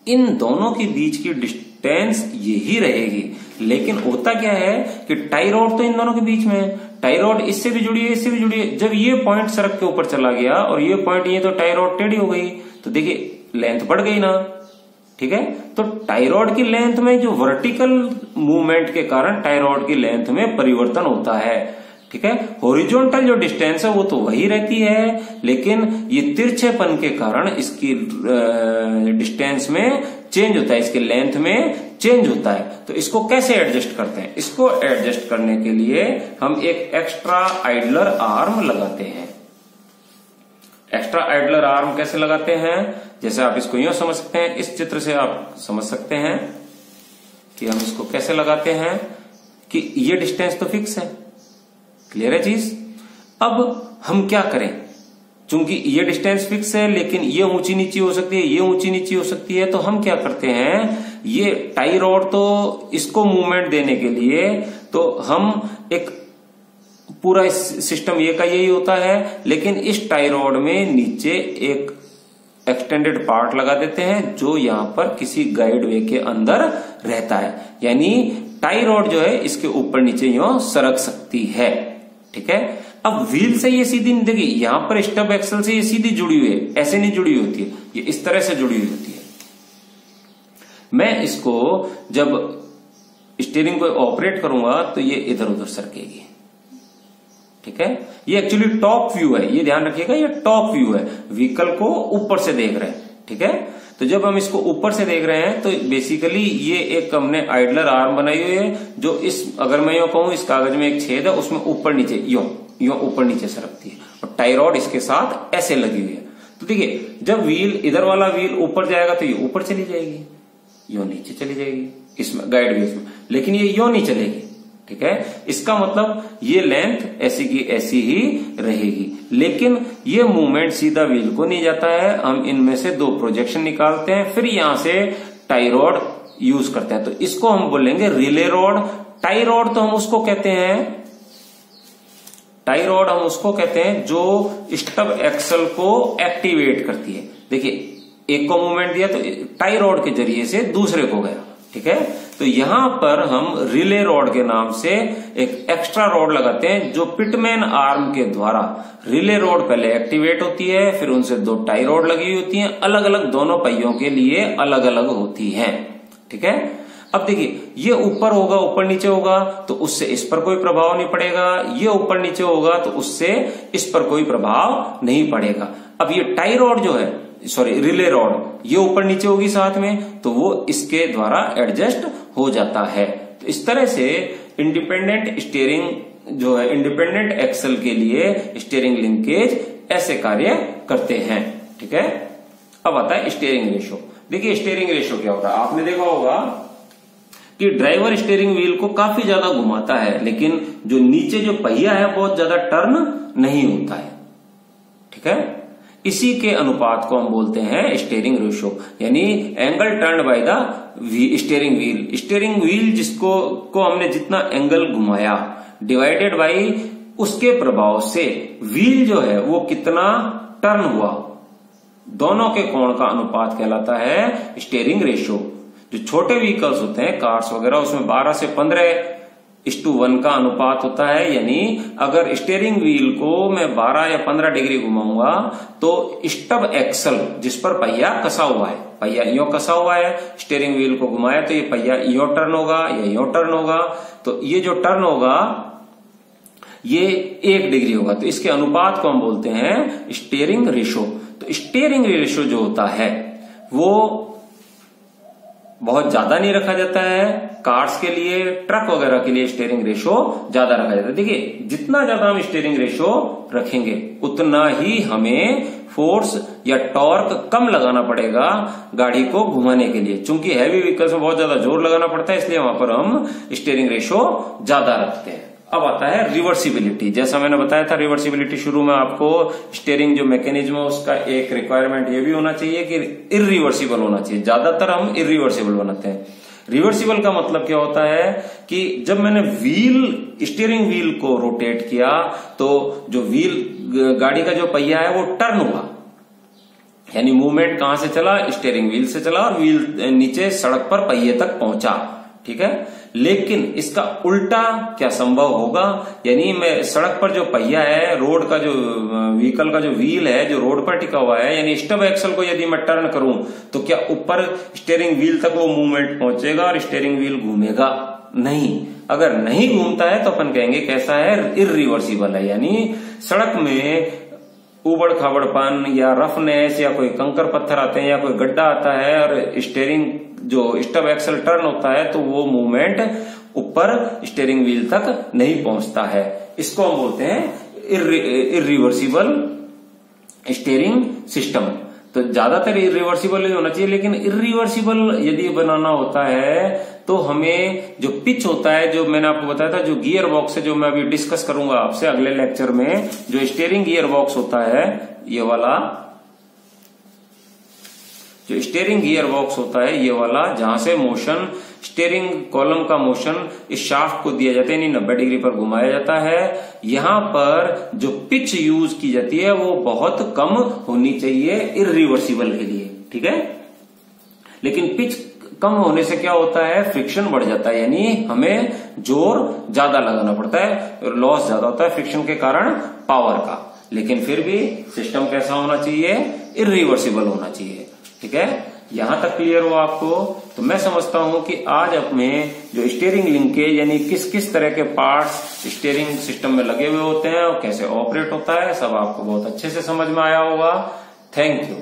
इन दोनों के बीच की डिस्टेंस यही रहेगी। लेकिन होता क्या है कि टाई रॉड तो इन दोनों के बीच में है, टाई रॉड इससे भी जुड़ी है, इससे भी जुड़ी है। जब ये पॉइंट सड़क के ऊपर चला गया और ये पॉइंट ये, तो टाई रॉड टेढ़ी हो गई, तो देखिए लेंथ बढ़ गई ना, ठीक है। तो टाई रॉड की लेंथ में जो वर्टिकल मूवमेंट के कारण टाई रॉड की लेंथ में परिवर्तन होता है, ठीक है। हॉरिजॉन्टल जो डिस्टेंस है वो तो वही रहती है, लेकिन ये तिरछेपन के कारण इसकी डिस्टेंस में चेंज होता है, इसके लेंथ में चेंज होता है। तो इसको कैसे एडजस्ट करते हैं? इसको एडजस्ट करने के लिए हम एक एक्स्ट्रा आइडलर आर्म लगाते हैं। एक्स्ट्रा आइडलर आर्म कैसे लगाते हैं? जैसे आप इसको यूं समझ सकते हैं, इस चित्र से आप समझ सकते हैं कि हम इसको कैसे लगाते हैं कि ये डिस्टेंस तो फिक्स है, क्लियर है चीज। अब हम क्या करें, चूंकि ये डिस्टेंस फिक्स है लेकिन ये ऊंची नीची हो सकती है, ये ऊंची नीची हो सकती है, तो हम क्या करते हैं, ये टाई रॉड तो इसको मूवमेंट देने के लिए तो हम एक पूरा सिस्टम ये का यही होता है, लेकिन इस टाई रॉड में नीचे एक एक्सटेंडेड पार्ट लगा देते हैं जो यहां पर किसी गाइड वे के अंदर रहता है, यानी टाई रॉड जो है इसके ऊपर नीचे यूं सरक सकती है, ठीक है। अब व्हील से ये सीधी, देखिए यहां पर स्टब एक्सल से ये सीधी जुड़ी हुई है, ऐसे नहीं जुड़ी होती है, ये इस तरह से जुड़ी हुई होती है। मैं इसको जब स्टीयरिंग को ऑपरेट करूंगा तो ये इधर उधर सरकेगी, ठीक है। ये एक्चुअली टॉप व्यू है, ये ध्यान रखिएगा, ये टॉप व्यू है, व्हीकल को ऊपर से देख रहे हैं, ठीक है। तो जब हम इसको ऊपर से देख रहे हैं तो बेसिकली ये एक हमने आइडलर आर्म बनाई हुई है जो इस, अगर मैं यूं कहूं, इस कागज में एक छेद है, उसमें ऊपर नीचे यूं ऊपर नीचे सरकती है और टाई रॉड इसके साथ ऐसे लगी हुई है। तो देखिए जब व्हील, इधर वाला व्हील ऊपर जाएगा तो ये ऊपर चली जाएगी, यूं नीचे चली जाएगी इसमें गाइड व्हील में, लेकिन ये यूं नहीं चलेगी, ठीक है। इसका मतलब ये लेंथ ऐसी की ऐसी ही रहेगी, लेकिन ये मूवमेंट सीधा व्हील को नहीं जाता है। हम इनमें से दो प्रोजेक्शन निकालते हैं, फिर यहां से टाई रॉड यूज करते हैं, तो इसको हम बोलेंगे रिले रॉड। टाई रॉड तो हम उसको कहते हैं, टाई रॉड हम उसको कहते हैं जो स्टब एक्सल को एक्टिवेट करती है। देखिए एक को मूवमेंट दिया तो टाई रॉड के जरिए से दूसरे को गया, ठीक है। तो यहां पर हम रिले रॉड के नाम से एक एक्स्ट्रा रॉड लगाते हैं जो पिटमैन आर्म के द्वारा, रिले रॉड पहले एक्टिवेट होती है, फिर उनसे दो टाई रॉड लगी हुई होती हैं, अलग अलग दोनों पहियों के लिए अलग अलग होती हैं, ठीक है। अब देखिए ये ऊपर होगा, ऊपर नीचे होगा तो उससे इस पर कोई प्रभाव नहीं पड़ेगा, ये ऊपर नीचे होगा तो उससे इस पर कोई प्रभाव नहीं पड़ेगा। अब ये टाई रॉड जो है, सॉरी रिले रॉड, ये ऊपर नीचे होगी साथ में, तो वो इसके द्वारा एडजस्ट हो जाता है। तो इस तरह से इंडिपेंडेंट स्टीयरिंग जो है, इंडिपेंडेंट एक्सल के लिए स्टीयरिंग लिंकेज ऐसे कार्य करते हैं, ठीक है। अब आता है स्टीयरिंग रेशो। देखिए स्टीयरिंग रेशो क्या होता है, आपने देखा होगा कि ड्राइवर स्टीयरिंग व्हील को काफी ज्यादा घुमाता है, लेकिन जो नीचे जो पहिया है बहुत ज्यादा टर्न नहीं होता है, ठीक है। इसी के अनुपात को हम बोलते हैं स्टीयरिंग रेशियो, यानी angle turn by the steering wheel. Steering wheel जिसको हमने जितना एंगल घुमाया डिवाइडेड बाय उसके प्रभाव से व्हील जो है वो कितना टर्न हुआ, दोनों के कोण का अनुपात कहलाता है स्टीयरिंग रेशियो। जो छोटे व्हीकल्स होते हैं कार्स वगैरह, उसमें 12 से 15:1 का अनुपात होता है। यानी अगर स्टीयरिंग व्हील को मैं 12 या 15 डिग्री घुमाऊंगा तो स्टब एक्सल जिस पर पहिया कसा हुआ है, पहिया यो कसा हुआ है, स्टीयरिंग व्हील को घुमाया तो ये पहिया यो टर्न होगा या यो टर्न होगा, तो ये जो टर्न होगा ये 1 डिग्री होगा। तो इसके अनुपात को हम बोलते हैं स्टीयरिंग रेशियो। तो स्टीयरिंग रेशियो जो होता है वो बहुत ज्यादा नहीं रखा जाता है कार्स के लिए, ट्रक वगैरह के लिए स्टीयरिंग रेशियो ज्यादा रखा जाता है। देखिए जितना ज्यादा हम स्टीयरिंग रेशियो रखेंगे उतना ही हमें फोर्स या टॉर्क कम लगाना पड़ेगा गाड़ी को घुमाने के लिए। चूंकि हैवी व्हीकल्स में बहुत ज्यादा जोर लगाना पड़ता है, इसलिए वहां पर हम स्टीयरिंग रेशियो ज्यादा रखते हैं। अब आता है रिवर्सिबिलिटी। जैसा मैंने बताया था रिवर्सिबिलिटी शुरू में, आपको स्टीयरिंग जो मैकेनिज्म है उसका एक रिक्वायरमेंट ये भी होना चाहिए कि इरिवर्सिबल होना चाहिए। ज्यादातर हम इरिवर्सिबल बनाते हैं। रिवर्सिबल का मतलब क्या होता है कि जब मैंने स्टीयरिंग व्हील को रोटेट किया तो जो गाड़ी का जो पहिया है वो टर्न हुआ, यानी मूवमेंट कहां से चला, स्टीयरिंग व्हील से चला और व्हील नीचे सड़क पर पहिए तक पहुंचा। ठीक है, लेकिन इसका उल्टा क्या संभव होगा, यानी मैं सड़क पर जो पहिया है, रोड का जो व्हीकल का जो व्हील है जो रोड पर टिका हुआ है, यानी स्टब एक्सल को यदि मैं टर्न करूं तो क्या ऊपर स्टीयरिंग व्हील तक वो मूवमेंट पहुंचेगा और स्टीयरिंग व्हील घूमेगा? नहीं। अगर नहीं घूमता है तो अपन कहेंगे कैसा है, इरिवर्सिबल है। यानी सड़क में उबड़ खाबड़पन या रफनेस या कोई कंकर पत्थर आते हैं या कोई गड्ढा आता है और स्टीयरिंग जो स्टब एक्सल टर्न होता है तो वो मूवमेंट ऊपर स्टीयरिंग व्हील तक नहीं पहुंचता है। इसको हम बोलते हैं इरिवर्सिबल स्टीयरिंग सिस्टम। तो ज्यादातर इरिवर्सिबल ही होना चाहिए, लेकिन इरिवर्सिबल यदि बनाना होता है तो हमें जो पिच होता है, जो मैंने आपको बताया था, जो गियर बॉक्स है, जो मैं अभी डिस्कस करूंगा आपसे अगले लेक्चर में, जो स्टीयरिंग गियर बॉक्स होता है ये वाला, जो स्टीयरिंग गियर बॉक्स होता है ये वाला, जहां से मोशन स्टीयरिंग कॉलम का मोशन इस शाफ्ट को दिया जाता है, यानी 90 डिग्री पर घुमाया जाता है। यहां पर जो पिच यूज की जाती है वो बहुत कम होनी चाहिए इरिवर्सिबल के लिए। ठीक है, लेकिन पिच कम होने से क्या होता है, फ्रिक्शन बढ़ जाता है, यानी हमें जोर ज्यादा लगाना पड़ता है, लॉस ज्यादा होता है फ्रिक्शन के कारण पावर का। लेकिन फिर भी सिस्टम कैसा होना चाहिए, इरिवर्सिबल होना चाहिए। ठीक है, यहां तक क्लियर हो आपको? तो मैं समझता हूं कि आज अपने जो स्टीयरिंग लिंकेज यानी किस किस तरह के पार्ट्स स्टीयरिंग सिस्टम में लगे हुए होते हैं और कैसे ऑपरेट होता है, सब आपको बहुत अच्छे से समझ में आया होगा। Thank you.